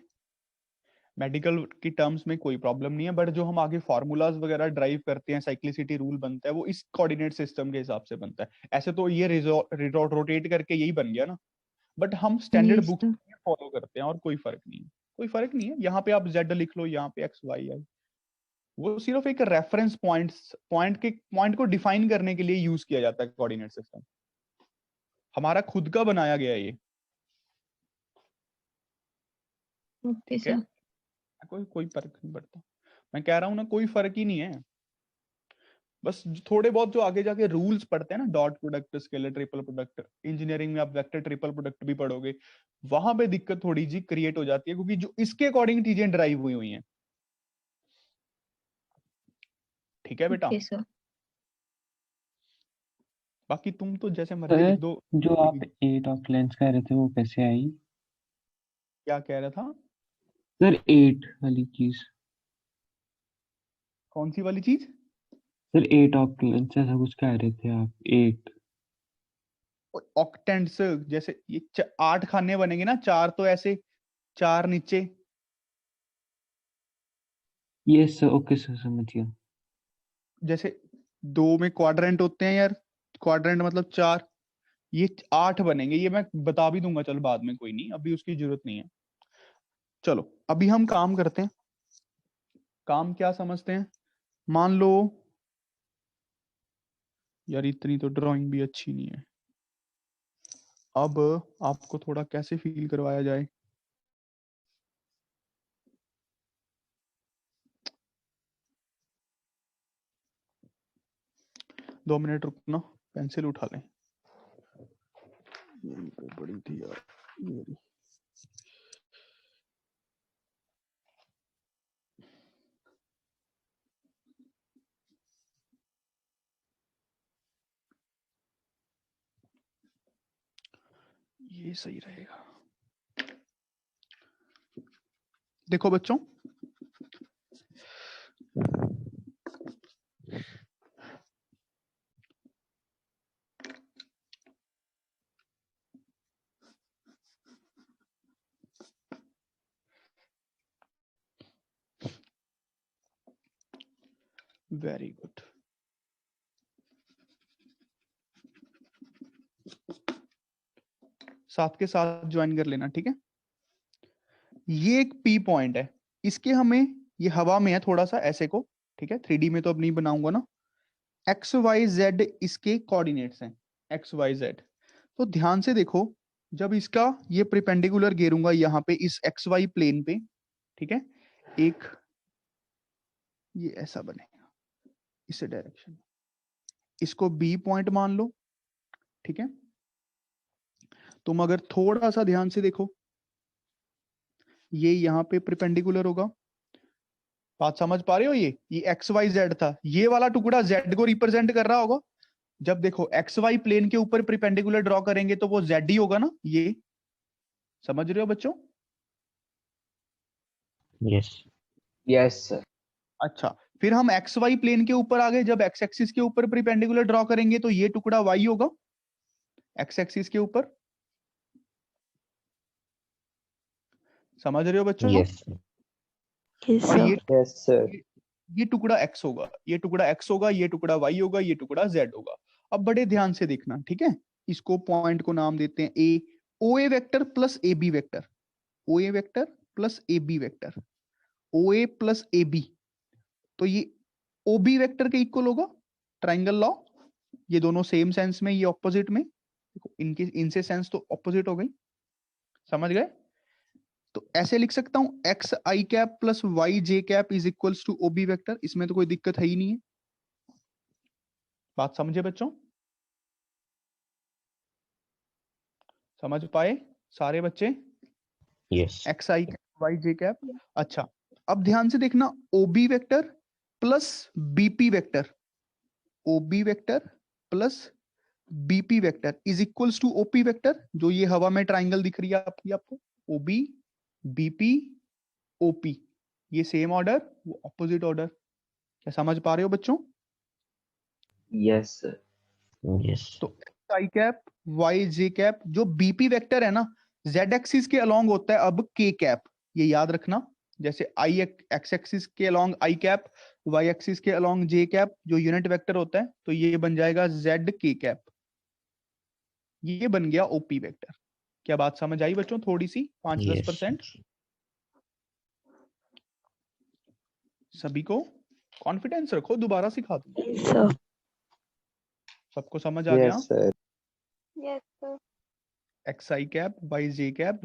मेडिकल की टर्म्स में कोई प्रॉब्लम नहीं है, बट जो हम आगे फॉर्मूलाज वगैरह ड्राइव करते हैं, साइक्लिसिटी रूल बनता है, वो इस कोऑर्डिनेट सिस्टम के हिसाब से बनता है। ऐसे तो ये रोटेट करके यही बन गया ना, बट हम standard Yes, book sir. Follow करते हैं और कोई फर्क नहीं है, कोई फर्क नहीं है। यहाँ पे आप जेड लिख लो, यहाँ पे एक्स वाई आई, वो सिर्फ एक रेफरेंस पॉइंट को डिफाइन करने के लिए यूज किया जाता है कोऑर्डिनेट सिस्टम। हमारा खुद का बनाया गया है ये, Okay, ठीक है। sir. कोई कोई फर्क नहीं पड़ता, मैं कह रहा हूँ ना, कोई फर्क ही नहीं है। बस थोड़े बहुत जो आगे जाके रूल्स पढ़ते हैं ना, dot product, scalar triple product, engineering में आप वेक्टर ट्रिपल प्रोडक्ट भी पढ़ोगे, वहां पे दिक्कत थोड़ी जी क्रिएट हो जाती है, क्योंकि जो इसके अकॉर्डिंग चीजें ड्राइव हुई हुई हैं। ठीक है बेटा, Okay, sir. बाकी तुम तो जैसे मर्जी सर लिख दो। जो आप 8 ऑफ लेंस कह रहे थे वो कैसे आई? क्या कह रहा था? सर 8 वाली चीज, कौन सी वाली चीज? सर 8 ऑफ लेंस ऐसा कुछ कह रहे थे आप, 8। ऑक्टेंट्स, जैसे ये 8 खाने बनेंगे ना, 4 तो ऐसे, 4 नीचे। यस सर, ओके सर, समझ गया। जैसे 2 में क्वाड्रेंट होते हैं यार, क्वाड्रेंट मतलब 4, ये 8 बनेंगे। ये मैं बता भी दूंगा चल बाद में, कोई नहीं, अभी उसकी जरूरत नहीं है। चलो अभी हम काम करते हैं। काम क्या समझते हैं? मान लो यार इतनी तो ड्राइंग भी अच्छी नहीं है, अब आपको थोड़ा कैसे फील करवाया जाए। दो मिनट रुकना, पेंसिल उठा लें। यही तो बड़ी थी यार मेरी। ये सही रहेगा। देखो बच्चों, वेरी गुड। साथ के साथ ज्वाइन कर लेना, ठीक है। ये एक पी पॉइंट है, इसके हमें, ये हवा में है थोड़ा सा ऐसे को, ठीक है। 3D में तो अब नहीं बनाऊंगा ना। एक्स वाई जेड इसके कोऑर्डिनेट्स हैं, एक्स वाई जेड। तो ध्यान से देखो, जब इसका ये परपेंडिकुलर घेरूंगा यहाँ पे इस एक्स वाई प्लेन पे, ठीक है, एक ये ऐसा बनेगा इस डायरेक्शन में, इसको बी पॉइंट मान लो, ठीक है। तुम अगर थोड़ा सा ध्यान से देखो, ये यहाँ पे परपेंडिकुलर होगा, बात समझ पा रहे हो? ये एक्स वाई जेड था, ये वाला टुकड़ा जेड को रिप्रेजेंट कर रहा होगा। जब देखो एक्स वाई प्लेन के ऊपर परपेंडिकुलर ड्रॉ करेंगे तो वो जेड ही होगा ना, ये समझ रहे हो बच्चों? Yes yes sir. अच्छा, फिर हम एक्स वाई प्लेन के ऊपर आ गए, जब एक्स एक्सिस के ऊपर परपेंडिकुलर ड्रॉ करेंगे तो ये टुकड़ा वाई होगा एक्स एक्सिस के ऊपर। समझ रहे हो बच्चों? यस Yes, और sir. Yes, sir. ये टुकड़ा एक्स होगा, ये टुकड़ा एक्स होगा, ये टुकड़ा वाई होगा, ये टुकड़ा जेड होगा। अब बड़े ध्यान से देखना, ठीक है? इसको पॉइंट को नाम देते हैं A, O A vector plus A B vector, O A vector plus A B vector, O A plus A B, तो ये ओ बी वेक्टर के इक्वल होगा। ट्राइंगल लॉ, ये दोनों सेम सेंस में, ये ऑपोजिट में, इनके इनसे सेंस तो ऑपोजिट हो गई। समझ गए? तो ऐसे लिख सकता हूं X I cap plus Y J cap is equals to O B vector, इसमें तो कोई दिक्कत है ही नहीं है। बात समझे बच्चों? समझ पाए सारे बच्चे? यस एक्स आई कैप वाई जे कैप। अच्छा, अब ध्यान से देखना, O B vector plus BP vector, O B vector plus BP vector is equals to OP vector, जो ये हवा में ट्राइंगल दिख रही है आपको, ओबी बीपी ओपी, ये सेम ऑर्डर वो ऑपोजिट ऑर्डर। क्या समझ पा रहे हो बच्चों? Yes sir. यस तो आई कैप वाई जे कैप, जो बीपी वेक्टर है ना, जेड एक्सिस के अलोंग होता है अब के कैप, ये याद रखना। जैसे आई एक्स एक्सिस के अलोंग आई कैप, वाई एक्सिस के अलोंग जे कैप, जो यूनिट वेक्टर होता है, तो ये बन जाएगा जेड के कैप, ये बन गया ओपी वेक्टर। क्या बात समझ आई बच्चों? थोड़ी सी 5-10%। सभी को कॉन्फिडेंस रखो, दोबारा सिखा दूंगा। Yes, sir. सबको समझ आ गया? Yes, sir. Yes, sir. X आई कैप वाई जे कैप,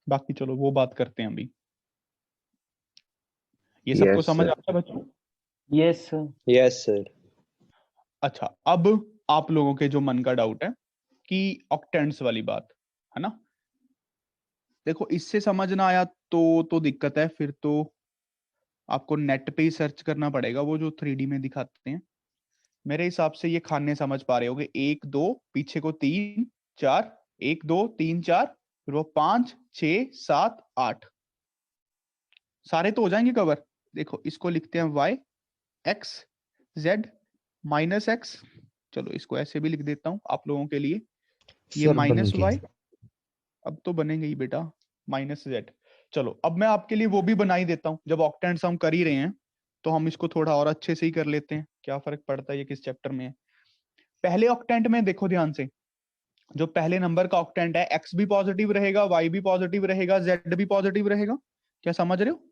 बाकी चलो वो बात करते हैं अभी। ये सबको Yes, समझ sir. आ गया बच्चों? Yes sir. Yes, sir. अच्छा, अब आप लोगों के जो मन का डाउट है कि ऑक्टेंट्स वाली बात है ना, देखो इससे समझ ना आया तो दिक्कत है, फिर तो आपको नेट पे ही सर्च करना पड़ेगा, वो जो 3D में दिखाते हैं। मेरे हिसाब से ये खाने समझ पा रहे होगे, 1 2 पीछे को 3 4, 1 2 3 4, फिर वो 5 6 7 8, सारे तो हो जाएंगे कवर। देखो इसको लिखते हैं y x z minus x, चलो इसको ऐसे भी लिख देता हूं आप लोगों के लिए, ये सर बन माइनस गया। वाई, अब तो बनेंगे ही बेटा, माइनस जेड। चलो अब मैं आपके लिए वो भी बना ही देता हूं, जब ऑक्टेंट्स हम कर ही रहे हैं तो हम इसको थोड़ा और अच्छे से ही कर लेते हैं, क्या फर्क पड़ता है ये किस चैप्टर में है। पहले ऑक्टेंट में देखो ध्यान से, जो पहले नंबर का ऑक्टेंट है, एक्स भी पॉजिटिव रहेगा, वाई भी पॉजिटिव रहेगा, जेड भी पॉजिटिव रहेगा। क्या समझ रहे हो?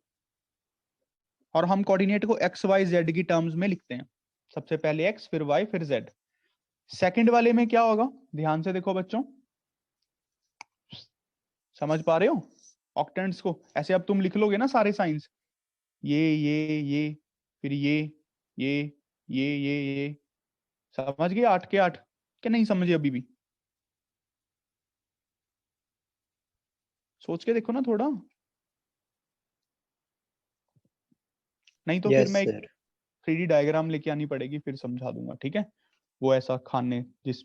और हम कोऑर्डिनेट को एक्स वाई जेड की टर्म्स में लिखते हैं, सबसे पहले एक्स फिर वाई फिर जेड। सेकंड वाले में क्या होगा, ध्यान से देखो बच्चों, समझ पा रहे हो ऑक्टेंट्स को? ऐसे अब तुम लिख लोगे ना सारे साइंस, ये फिर ये समझ गए 8 के 8 क्या नहीं समझे अभी भी? सोच के देखो ना थोड़ा, नहीं तो फिर Yes, मैं एक sir. 3D डायग्राम लेके आनी पड़ेगी, फिर समझा दूंगा, ठीक है? वो ऐसा खाने जिस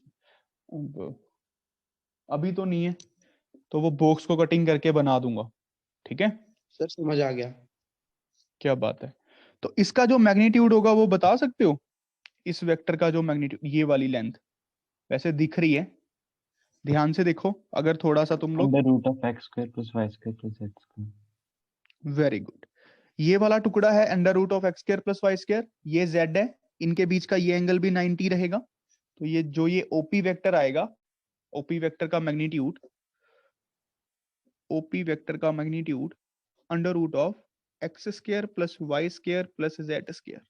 अभी तो नहीं है, तो वो बॉक्स को कटिंग करके बना दूंगा, ठीक है? सर समझ आ गया। क्या बात है। तो इसका जो मैग्नीट्यूड होगा वो बता सकते हो? इस वेक्टर का जो मैग्नीट्यूड, ये वाली लेंथ वैसे दिख रही है, ध्यान से देखो अगर थोड़ा सा तुम लोग, under root of X square plus Y square plus Z square. Very good, ये वाला टुकड़ा है under root of X square plus Y square, ये जेड है, इनके बीच का ये एंगल भी 90 रहेगा। तो ये जो ये ओपी वेक्टर आएगा, ओपी वेक्टर का मैग्नीट्यूड, ओपी वेक्टर का magnitude under root of X square plus Y square plus Z square.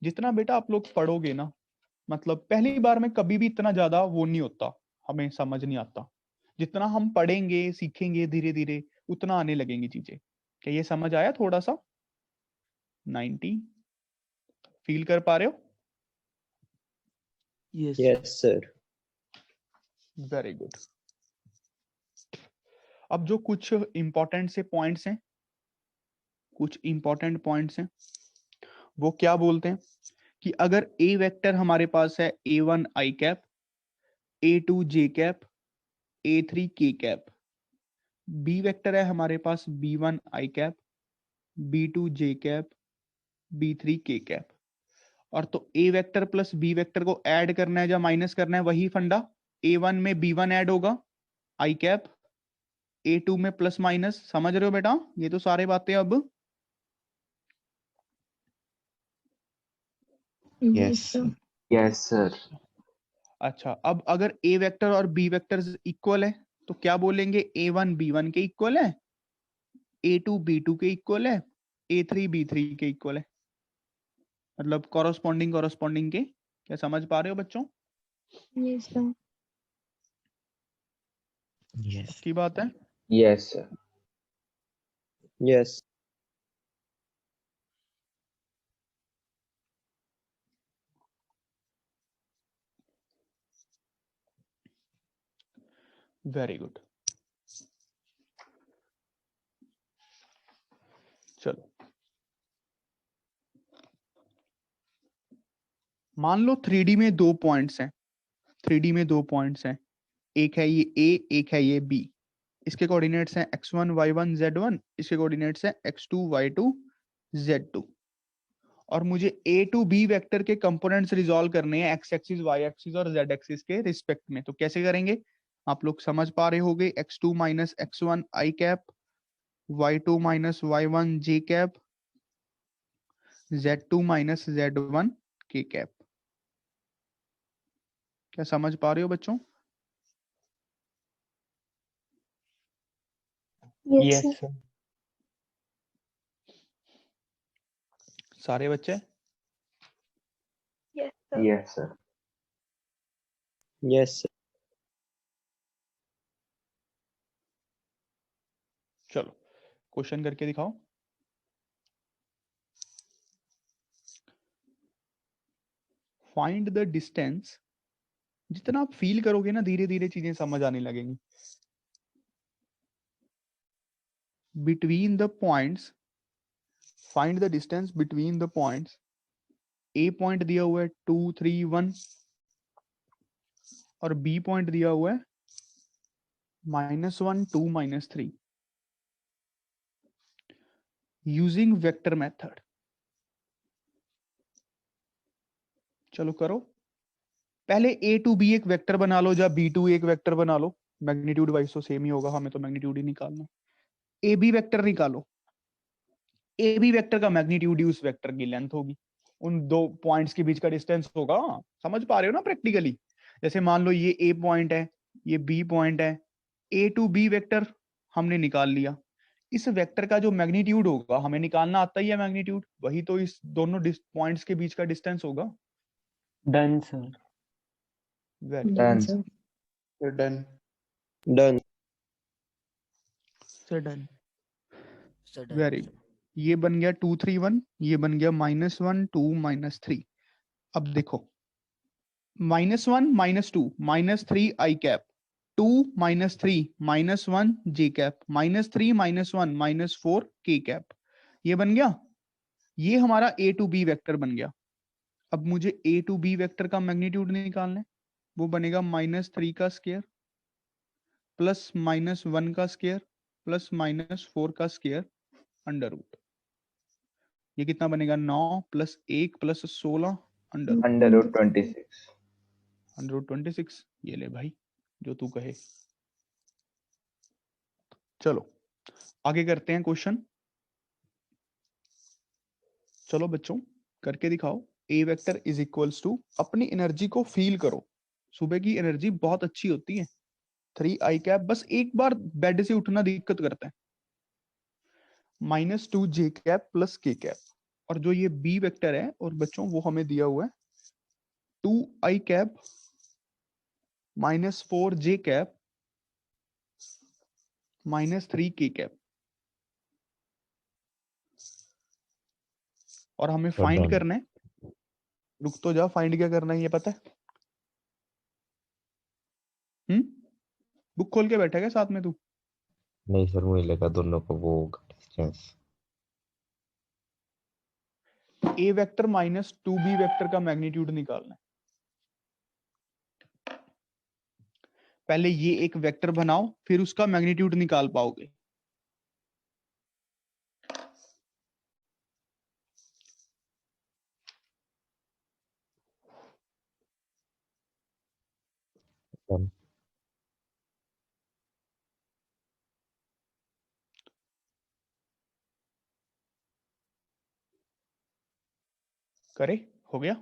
जितना बेटा आप लोग पढ़ोगे ना, मतलब पहली बार में कभी भी इतना ज्यादा वो नहीं होता, हमें समझ नहीं आता, जितना हम पढ़ेंगे सीखेंगे धीरे धीरे उतना आने लगेंगी चीजें। क्या ये समझ आया थोड़ा सा? 90 फील कर पा रहे हो? Yes, sir. Very good. अब जो कुछ इंपॉर्टेंट से पॉइंट्स हैं कुछ इंपॉर्टेंट पॉइंट्स हैं। वो क्या बोलते हैं कि अगर ए वेक्टर हमारे पास है A1 आई कैप, A2 जे कैप, A3 के कैप, बी वेक्टर है हमारे पास B1 आई कैप, B2 जे कैप, B3 के कैप, और तो ए वेक्टर प्लस बी वेक्टर को ऐड करना है या माइनस करना है, वही फंडा। A1 में B1 ऐड होगा आई कैप, A2 में प्लस माइनस, समझ रहे हो बेटा? ये तो सारे बातें अब Yes, Yes. sir. Yes, sir. अच्छा। अब अगर ए वेक्टर और बी वेक्टर इक्वल है तो क्या बोलेंगे? A1 B1 के इक्वल है, A2 B2 के इक्वल है, A3 B3 के इक्वल है, मतलब कॉरस्पॉन्डिंग के। क्या समझ पा रहे हो बच्चों? Yes, sir. Yes. की बात है। Yes, sir. Yes. Very good. चलो, मान लो 3D में दो पॉइंट्स हैं, 3D में दो पॉइंट्स हैं, एक है ये A, एक है ये B। इसके कोऑर्डिनेट्स हैं x1 y1 z1, इसके कोऑर्डिनेट्स हैं x2 y2 z2। और मुझे A टू B वेक्टर के कंपोनेंट्स रिजॉल्व करने हैं x एक्सिस y एक्सिस और z एक्सिस के रिस्पेक्ट में। तो कैसे करेंगे? आप लोग समझ पा रहे होगे। x2 माइनस x1 आई कैप, y2 माइनस y1 j कैप, z2 माइनस z1 k कैप। क्या समझ पा रहे हो बच्चों? Yes, Yes, sir. sir. सारे बच्चे? Yes, sir. Yes, sir. Yes, sir. चलो क्वेश्चन करके दिखाओ। Find the distance. जितना आप फील करोगे ना, धीरे धीरे चीजें समझ आने लगेंगी। Between the points, find the distance between the points. A point दिया हुआ है 2 3 1 और बी पॉइंट दिया हुआ है -1 2 -3। Using vector method. चलो करो। पहले ए टू बी एक वेक्टर बना लो, या बी टू एक वेक्टर बना लो। मैग्नीट्यूड वाइज तो सेम ही होगा, हमें तो मैग्नीट्यूड ही निकालना। ए बी वेक्टर निकालो। ए बी वेक्टर का मैग्नीट्यूड ही उस वेक्टर की लेंथ होगी, उन दो पॉइंट्स के बीच का डिस्टेंस होगा। समझ पा रहे हो ना प्रैक्टिकली? जैसे मान लो ये ए पॉइंट है, ये बी पॉइंट है, ए टू बी वेक्टर हमने निकाल लिया। इस वेक्टर का जो मैग्नीट्यूड होगा, हमें निकालना आता ही है मैग्नीट्यूड, वही तो इस दोनों पॉइंट्स के बीच का डिस्टेंस होगा। Done sir. Very Done, Done. sir. You're done. Done. Done. Very good. ये बन गया 2 3 1, ये बन गया -1 2 -3। अब देखो, -1 -2 -3 आई कैप, 2 -3 -1 जे कैप, -3 -1 -4 के कैप। ये बन गया। ये हमारा ए टू बी वेक्टर बन गया। अब मुझे ए टू बी वेक्टर का मैग्नीट्यूड निकालना है। वो बनेगा -3 का स्क्वायर प्लस -1 का स्क्वायर प्लस -4 का स्क्वायर अंडर रूट। ये कितना बनेगा? 9 + 1 + 16 under root. Under root 26. Under root 26। ये ले भाई, जो तू कहे। चलो आगे करते हैं क्वेश्चन। चलो बच्चों करके दिखाओ। ए वेक्टर इज इक्वल्स टू, अपनी एनर्जी को फील करो। सुबह की एनर्जी बहुत अच्छी होती है। 3 आई कैप, बस एक बार बेड से उठना दिक्कत करता है। -2 जे कैप प्लस के कैप। और जो ये बी वेक्टर है, और बच्चों वो हमें दिया हुआ है 2 आई कैप -4 जे कैप -3 के कैप। और हमें You're फाइंड done. करना है। रुक तो जा, फाइंड क्या करना है ये पता है? बुक खोल के बैठा क्या साथ में तू? नहीं सर, मुझे लगा दोनों को वो डिस्टेंस। ए वेक्टर माइनस 2b वेक्टर का मैग्नीट्यूड निकालना है। पहले ये एक वेक्टर बनाओ, फिर उसका मैग्नीट्यूड निकाल पाओगे। Done. करे, हो गया?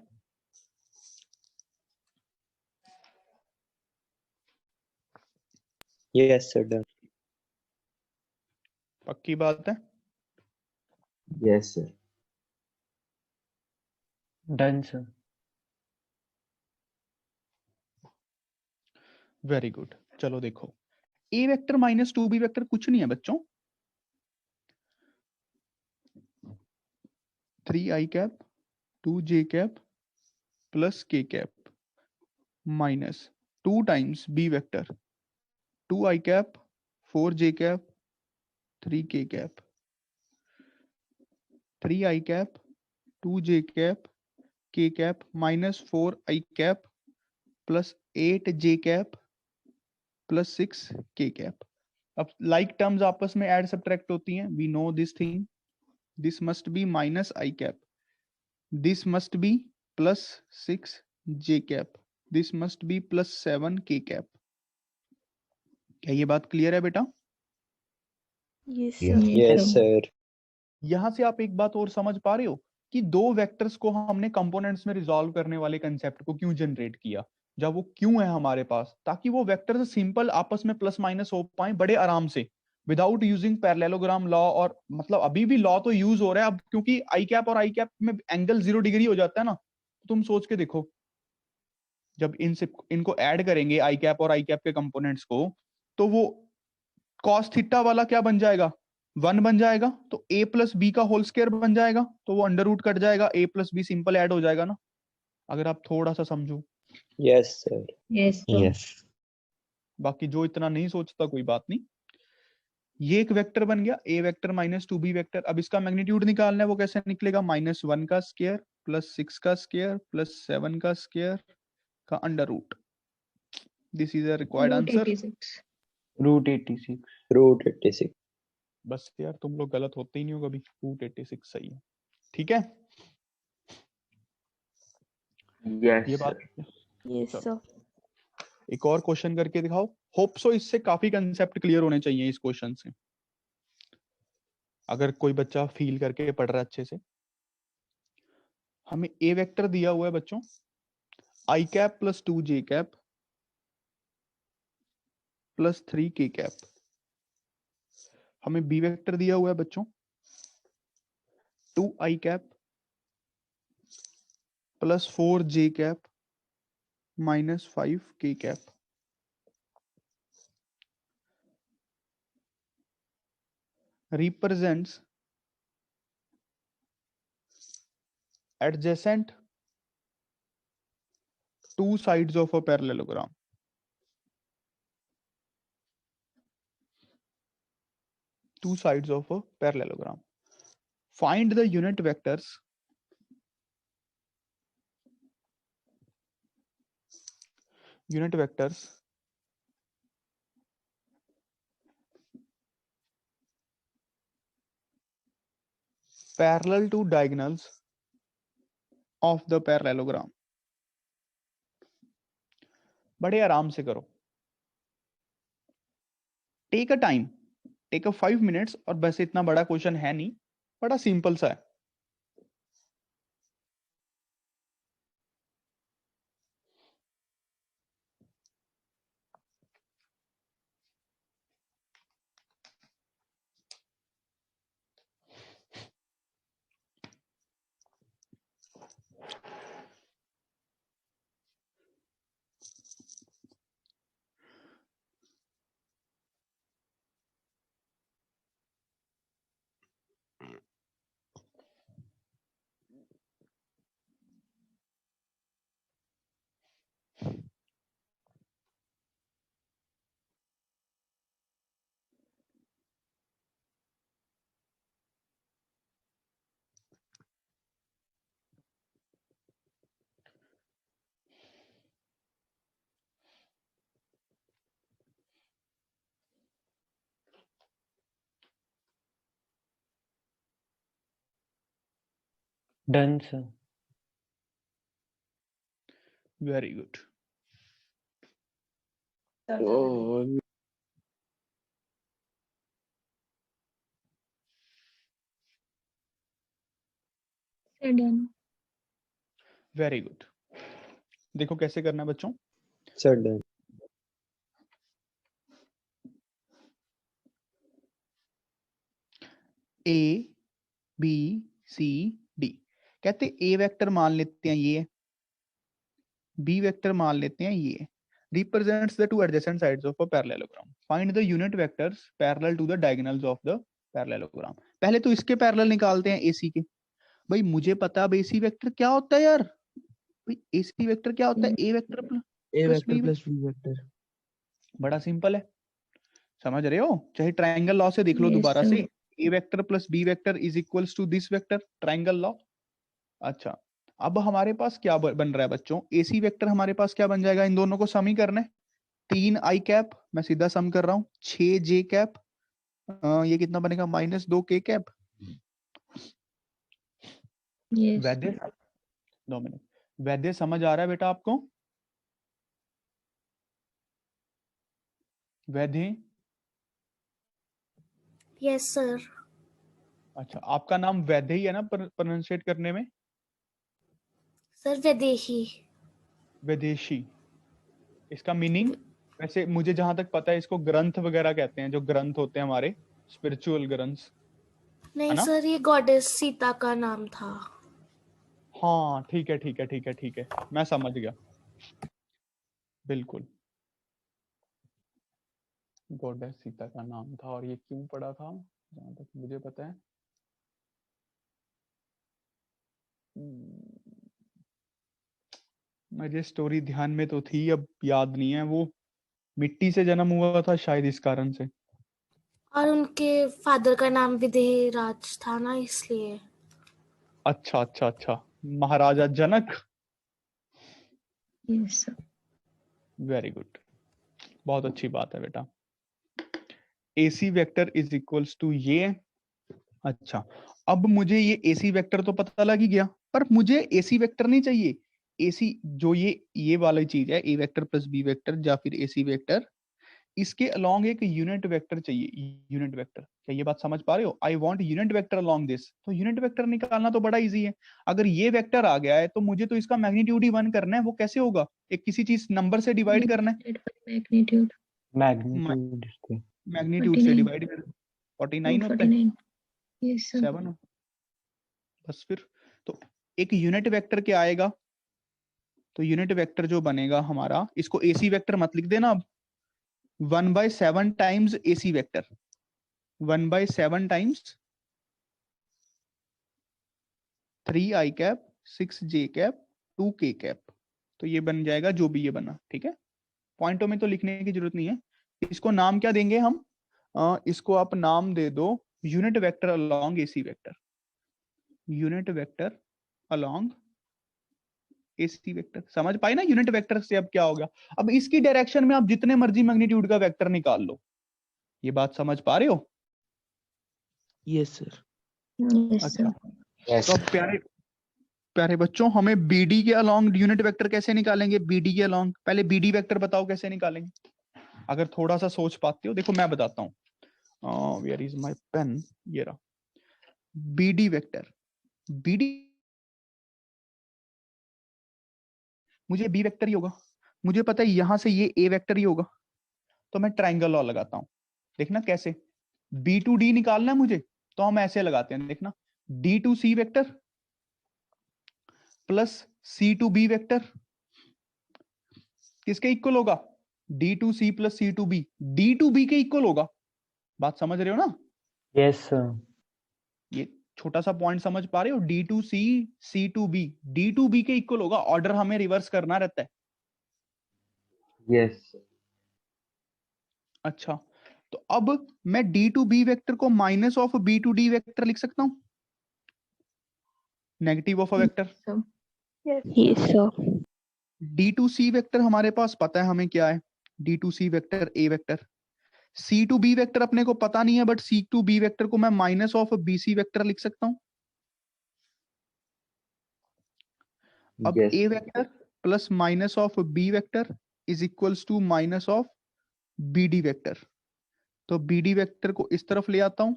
Yes, sir. Done. पक्की बात है? Yes, sir. Done sir. Very good. चलो देखो, ए वेक्टर माइनस 2b वेक्टर कुछ नहीं है बच्चों, 3i cap 2j cap plus k cap minus 2 times b vector 2i cap 4j cap 3k cap 3i cap 2j cap k cap minus 4i cap plus 8j cap plus 6k cap. अब like terms आपस में add subtract होती हैं, we know this thing, this must be minus i cap, this must be plus 6j cap, this must be plus 7k cap. क्या ये बात clear है बेटा? Yes, Yes. sir. Yes, sir. यहां से आप एक बात और समझ पा रहे हो कि दो वेक्टर्स को हमने कंपोनेंट्स में रिजॉल्व करने वाले कंसेप्ट को क्यों जनरेट किया, जब वो क्यों है हमारे पास, ताकि वो वेक्टर्स सिंपल आपस में प्लस माइनस हो पाए बड़े आराम से विदाउट यूजिंग पैरेललोग्राम लॉ। और मतलब अभी भी लॉ तो यूज हो रहा है अब, क्योंकि आई कैप और आई कैप में एंगल 0 डिग्री हो जाता है ना। तुम सोच के देखो, जब इनको ऐड करेंगे आई कैप और आई कैप के कंपोनेंट्स को, तो वो कॉस थीटा वाला क्या बन जाएगा, 1 बन जाएगा। तो a प्लस बी का होल स्क्वायर बन जाएगा, तो वो अंडर रूट कट जाएगा, a plus B simple add हो जाएगा ना, अगर आप थोड़ा सा समझो। Yes, sir. Yes, sir. Yes. बाकी जो इतना नहीं सोचता कोई बात नहीं। ये एक वेक्टर बन गया a vector minus 2b vector. अब इसका मैग्नीट्यूड निकालना है, वो कैसे निकलेगा, -1 का स्क्वायर प्लस 6 का स्क्वायर प्लस 7 का स्क्वायर का under root. This is a required Root answer. 86. Root 86। Root 86. बस यार तुम लोग गलत होते ही नहीं हो कभी, रूट 86 सही है। ठीक है, Yes, ये sir. बात। Yes, चलो sir. एक और क्वेश्चन करके दिखाओ, होप सो इससे काफी कंसेप्ट क्लियर होने चाहिए इस क्वेश्चन से, अगर कोई बच्चा फील करके पढ़ रहा है अच्छे से। हमें ए वेक्टर दिया हुआ है बच्चों, आई cap plus 2j cap plus 3k cap. हमें बी वेक्टर दिया हुआ है बच्चों, 2i cap plus 4j cap minus 5k cap. represents adjacent two sides of a parallelogram. Two sides of a parallelogram. Find the unit vectors parallel to diagonals of the parallelogram. बड़े आराम से करो, take a time, take a 5 minutes. और बस इतना बड़ा question है नहीं, बड़ा सिंपल सा है। Done sir. Very good. Sir done. Very good. देखो कैसे करना है बच्चों। Sir, done. A B C D, कहते ए वेक्टर मान लेते हैं ये, बी वेक्टर मान लेते हैं ये, represents the two adjacent sides of a parallelogram. Find the unit vectors parallel to the diagonals of the parallelogram. पहले तो इसके पैरेलल निकालते हैं AC के। भाई मुझे पता अब AC वेक्टर क्या होता है यार, भाई AC वेक्टर क्या होता है, A vector plus B vector. बड़ा सिंपल है, समझ रहे हो, चाहे ट्रायंगल लॉ से देख लो Yes, दोबारा sir. से, A vector plus B vector is equals to this vector, triangle law. अच्छा, अब हमारे पास क्या बन रहा है बच्चों, AC वेक्टर हमारे पास क्या बन जाएगा, इन दोनों को सम ही करना है, 3 i कैप, मैं सीधा सम कर रहा हूँ, 6 j कैप, ये कितना बनेगा, -2 k कैप। Yes. वैद्य, 2 मिनट, वैद्य समझ आ रहा है बेटा आपको, वैद्य? Yes sir. अच्छा, आपका नाम वैद्य ही है ना प्रोनाउंशिएट करने में? सर विदेशी। विदेशी, इसका मीनिंग वैसे मुझे जहां तक पता है इसको ग्रंथ वगैरह कहते हैं, जो ग्रंथ होते हैं हमारे स्पिरिचुअल ग्रंथ्स। नहीं ना? सर, ये गॉडेस सीता का नाम था। हाँ ठीक है ठीक है ठीक है ठीक है, मैं समझ गया, बिल्कुल, गॉडेस सीता का नाम था। और ये क्यों पड़ा था जहां तक मुझे पता है, मुझे स्टोरी ध्यान में तो थी, अब याद नहीं है, वो मिट्टी से जन्म हुआ था शायद इस कारण से। और उनके फादर का नाम विदेही राज था ना, इसलिए। अच्छा अच्छा अच्छा, Maharaja Janak. Yes, sir. Very good, बहुत अच्छी बात है बेटा। AC vector is equals to ये। अच्छा, अब मुझे ये AC वेक्टर तो पता लग ही गया, पर मुझे AC वेक्टर नहीं चाहिए। AC जो ये वाली चीज है, A vector plus B vector या फिर AC वेक्टर, इसके अलोंग एक यूनिट वेक्टर चाहिए, यूनिट वेक्टर। क्या ये बात समझ पा रहे हो? I want unit vector along this, तो यूनिट वेक्टर निकालना तो बड़ा इजी है। अगर ये वेक्टर आ गया है तो मुझे तो इसका मैग्नीट्यूड ही 1 करना है। वो कैसे होगा, एक किसी चीज नंबर से डिवाइड करना है, Magnitude. मैग्नीट्यूड इसके। मैग्नीट्यूड से 49. डिवाइड कर, 49 होता है, 49. Yes, sir. 7 बस। फिर तो एक यूनिट वेक्टर क्या आएगा, तो यूनिट वेक्टर जो बनेगा हमारा, इसको AC वेक्टर मत लिख देना अब, 1/7 times AC vector, 1/7 times 3i cap 6j cap 2k cap, तो ये बन जाएगा जो भी ये बना। ठीक है, पॉइंटों में तो लिखने की जरूरत नहीं है। इसको नाम क्या देंगे हम, इसको आप नाम दे दो unit vector along AC vector, unit vector along AC vector. समझ पाए ना, यूनिट वेक्टर से अब क्या होगा, अब इसकी डायरेक्शन में आप जितने मर्जी मैग्नीट्यूड का वेक्टर निकाल लो। ये बात समझ पा रहे हो? Yes sir. Yes, अच्छा, sir. Yes. तो अब प्यारे प्यारे बच्चों, हमें BD के अलोंग यूनिट वेक्टर कैसे निकालेंगे, BD के अलोंग, पहले BD वेक्टर बताओ कैसे निकालेंगे, अगर थोड़ा सा सोच पाते हो। देखो मैं बताता हूँ, वेयर इज माय पेन, ये रहा BD वेक्टर। BD मुझे B वेक्टर ही होगा, मुझे पता है यहां से ये A वेक्टर ही होगा, तो मैं ट्रायंगल लॉ लगाता हूं। देखना कैसे, B to D निकालना है मुझे, तो हम ऐसे लगाते हैं, देखना D to C vector plus C to B vector किसके इक्वल होगा, D to C plus C to B, D to B के इक्वल होगा। बात समझ रहे हो ना? Yes sir. ये छोटा सा पॉइंट समझ पा रहे हो, D to C, C to B, D to B के इक्वल होगा। ऑर्डर हमें रिवर्स करना रहता है। Yes. अच्छा, तो अब मैं D to B वेक्टर को minus of B to D vector लिख सकता हूं, negative of a vector. So, yes sir. D to C vector हमारे पास पता है हमें क्या है, D to C vector A vector. C to B vector अपने को पता नहीं है, but C to B vector को मैं माइनस ऑफ BC वेक्टर लिख सकता हूं। अब Yes. a vector plus minus of b vector is equals to minus of bd vector. तो bd वेक्टर को इस तरफ ले आता हूं,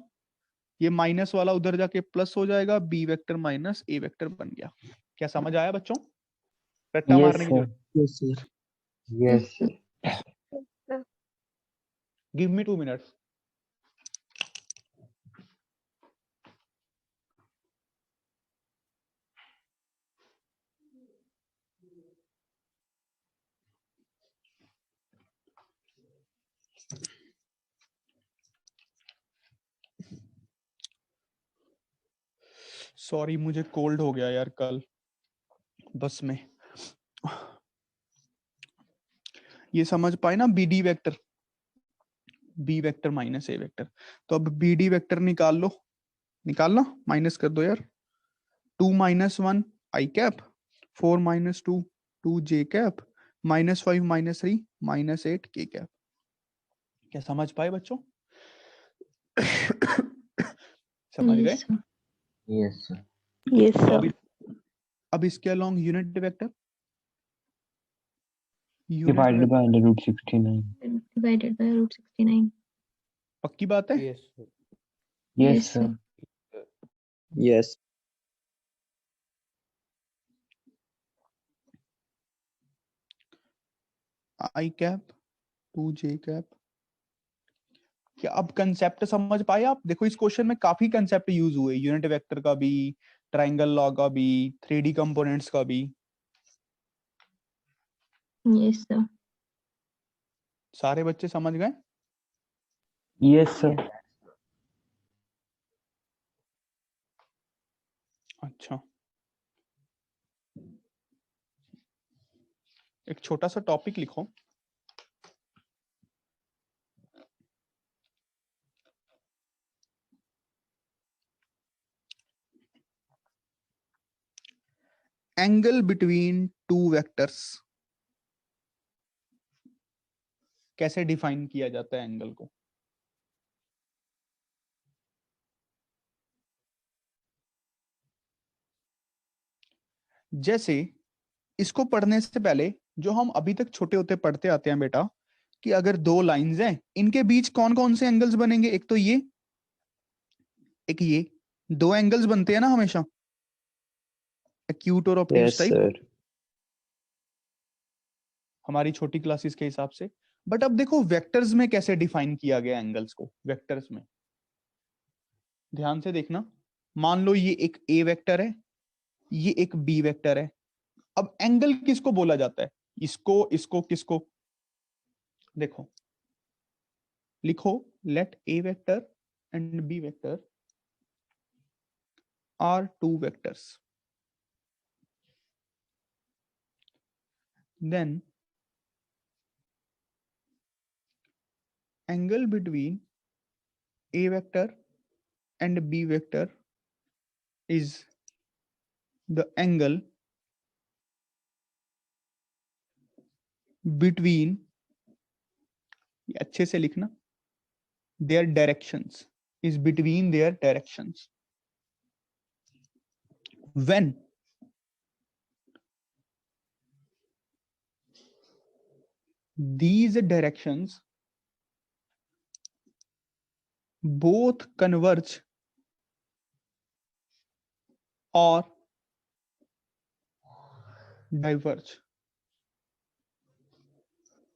ये माइनस वाला उधर जाके प्लस हो जाएगा, b vector minus a vector बन गया। क्या समझ आया बच्चों? रट्टा Yes, मारने की sir. जरूरत? Yes, sir. Yes, sir. Give me 2 minutes. Sorry मुझे कोल्ड हो गया यार कल बस में। ये समझ पाए ना, B D vector, B vector minus A vector. तो अब बी डी वेक्टर निकाल लो, निकालना, माइनस कर दो यार। 2 minus 1 i cap, 4 minus 2 2 J cap, minus 5 minus 3 minus 8 के कैप। क्या समझ पाए बच्चों? समझ गए? Yes, sir. Yes, sir. Yes, तो sir. अब इसके along unit vector, Divided by under root 69. Divided by root 69. पक्की बात है? Yes, sir. Yes, Yes, sir. sir. Yes. आई कैप 2 जे कैप। क्या अब कंसेप्ट समझ पाए आप? देखो इस क्वेश्चन में काफी कंसेप्ट यूज हुए, यूनिट वेक्टर का भी, ट्रायंगल लॉ का भी, 3D कंपोनेंट्स का भी। Yes, sir. सारे बच्चे समझ गए? Yes, sir. अच्छा, एक छोटा सा टॉपिक लिखो, एंगल बिटवीन टू वेक्टर्स। कैसे डिफाइन किया जाता है एंगल को? जैसे इसको पढ़ने से पहले जो हम अभी तक छोटे होते पढ़ते आते हैं बेटा, कि अगर दो लाइंस हैं, इनके बीच कौन कौन से एंगल्स बनेंगे? एक तो ये, एक ये, दो एंगल्स बनते हैं ना हमेशा, एक्यूट और ऑब्ट्यूज Yes, टाइप, sir. हमारी छोटी क्लासेस के हिसाब से। बट अब देखो वेक्टर्स में कैसे डिफाइन किया गया एंगल्स को, वेक्टर्स में ध्यान से देखना। मान लो ये एक ए वेक्टर है, ये एक बी वेक्टर है। अब एंगल किसको बोला जाता है? इसको, इसको, किसको? देखो लिखो, let a vector and b vector are two vectors, then angle between a vector and b vector is the angle between, ये अच्छे से लिखना, their directions, is between their directions when these directions both converge or diverge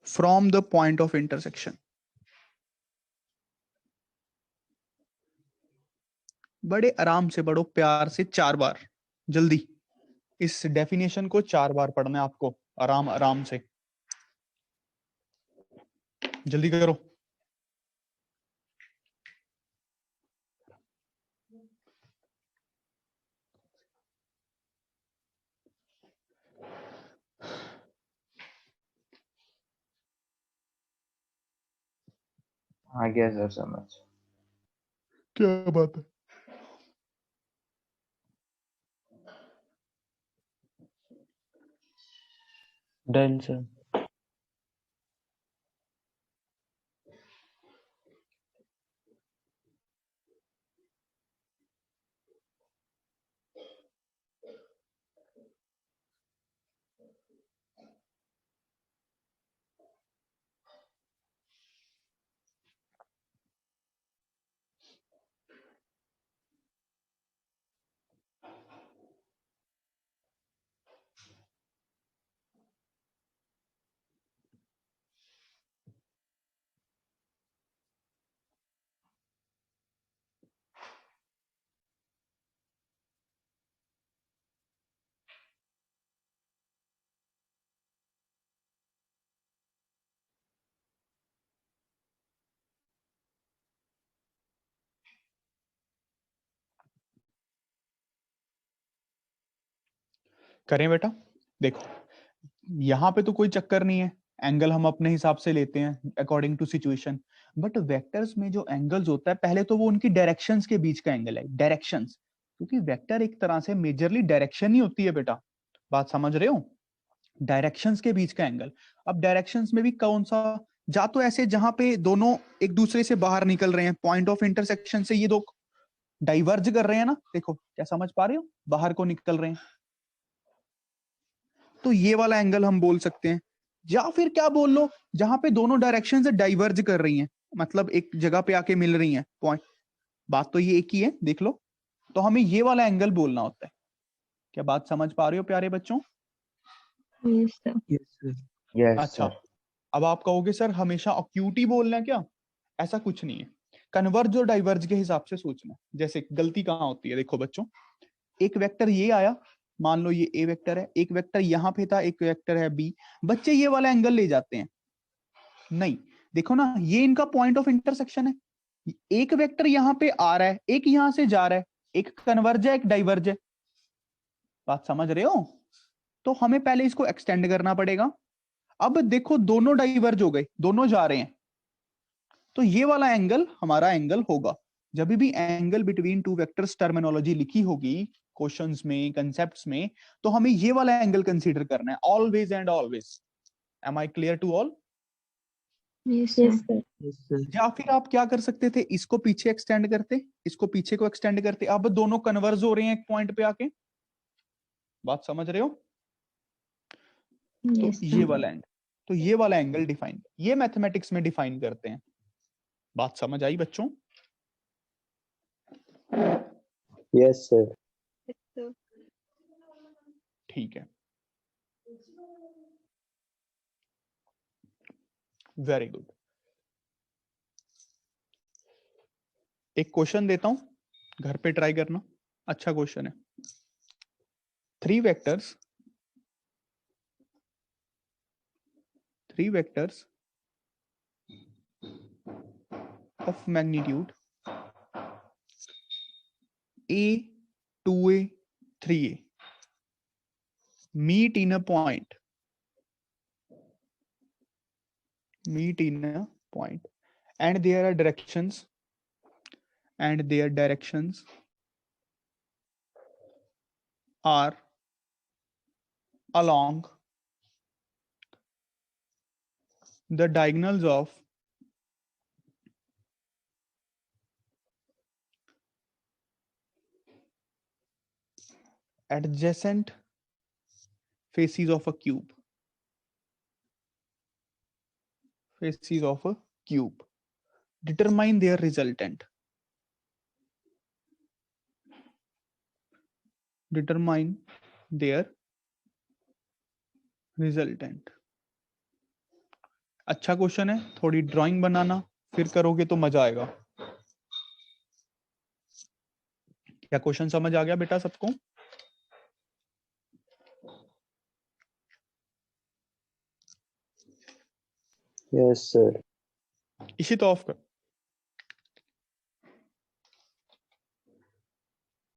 from the point of intersection। बड़े आराम से पढ़ो, प्यार से, 4 बार, जल्दी। इस डेफिनेशन को 4 बार पढ़ना है आपको, आराम आराम से, जल्दी करो। आ गया सर समझ। क्या बात है? Done, sir. करें बेटा? देखो यहाँ पे तो कोई चक्कर नहीं है, एंगल हम अपने हिसाब से लेते हैं according to situation. But vectors में जो एंगल्स होता है, पहले तो वो उनकी डायरेक्शंस के बीच का एंगल है, डायरेक्शंस, क्योंकि वेक्टर एक तरह से मेजरली डायरेक्शन ही होती है बेटा, बात समझ रहे हो? डायरेक्शंस के बीच का एंगल। अब डायरेक्शंस में भी कौन सा, जा तो ऐसे जहां पे दोनों एक दूसरे से बाहर निकल रहे हैं, पॉइंट ऑफ इंटरसेक्शन से ये दो डाइवर्ज कर रहे हैं ना, देखो क्या समझ पा रहे हो, बाहर को निकल रहे हैं, तो ये वाला एंगल हम बोल सकते हैं। या फिर क्या बोल लो, जहां पे दोनों डायरेक्शन से डाइवर्ज कर रही हैं, मतलब एक जगह पे आके मिल रही हैं पॉइंट, बात तो ये एक ही है, देख लो, तो हमें ये वाला एंगल बोलना होता है। क्या बात समझ पा रहे हो प्यारे बच्चों? Yes, sir. Yes, sir. Yes, अच्छा, sir. अब आप कहोगे सर हमेशा अक्यूटी बोलना है क्या? ऐसा कुछ नहीं है, कन्वर्ज और डाइवर्ज के हिसाब से सोचना। जैसे गलती कहाँ होती है, देखो बच्चों, एक वेक्टर ये आया, मान लो ये ए वेक्टर है, एक वेक्टर यहाँ पे था, एक वेक्टर है बी, बच्चे ये वाला एंगल ले जाते हैं। नहीं, देखो ना, ये इनका पॉइंट ऑफ इंटरसेक्शन है, एक वेक्टर यहाँ पे आ रहा है, एक यहाँ से जा रहा है, एक कन्वर्ज है, एक डाइवर्ज है, बात समझ रहे हो? तो हमें पहले इसको एक्सटेंड करना पड़ेगा। अब देखो दोनों डाइवर्ज हो गए, दोनों जा रहे हैं, तो ये वाला एंगल हमारा एंगल होगा। जब भी angle between two vectors terminology लिखी होगी क्वेश्चंस में, कंसेप्ट्स में, तो हमें ये वाला एंगल कंसीडर करना है, always and always. Am I clear to all? Yes, sir. Yes, sir. या फिर आप क्या कर सकते थे, इसको पीछे एक्सटेंड करते, इसको पीछे को एक्सटेंड करते, अब दोनों कन्वर्ज हो रहे हैं एक पॉइंट पे आके, बात समझ रहे हो? तो Yes, ये sir. वाला एंगल, तो ये वाला एंगल डिफाइन, ये मैथमेटिक्स में डिफाइन करते हैं। बात समझ आई बच्चों? Yes, sir. ठीक है, वेरी गुड। एक क्वेश्चन देता हूं, घर पे ट्राई करना, अच्छा क्वेश्चन है। 3 vectors of magnitude a, 2a, 3a meet in a point, and their directions are along the diagonals of adjacent faces of a cube. Determine their resultant. अच्छा question है, थोड़ी ड्राइंग बनाना, फिर करोगे तो मजा आएगा। क्या क्वेश्चन समझ आ गया बेटा सबको? Yes, sir. इसी तो ऑफ कर।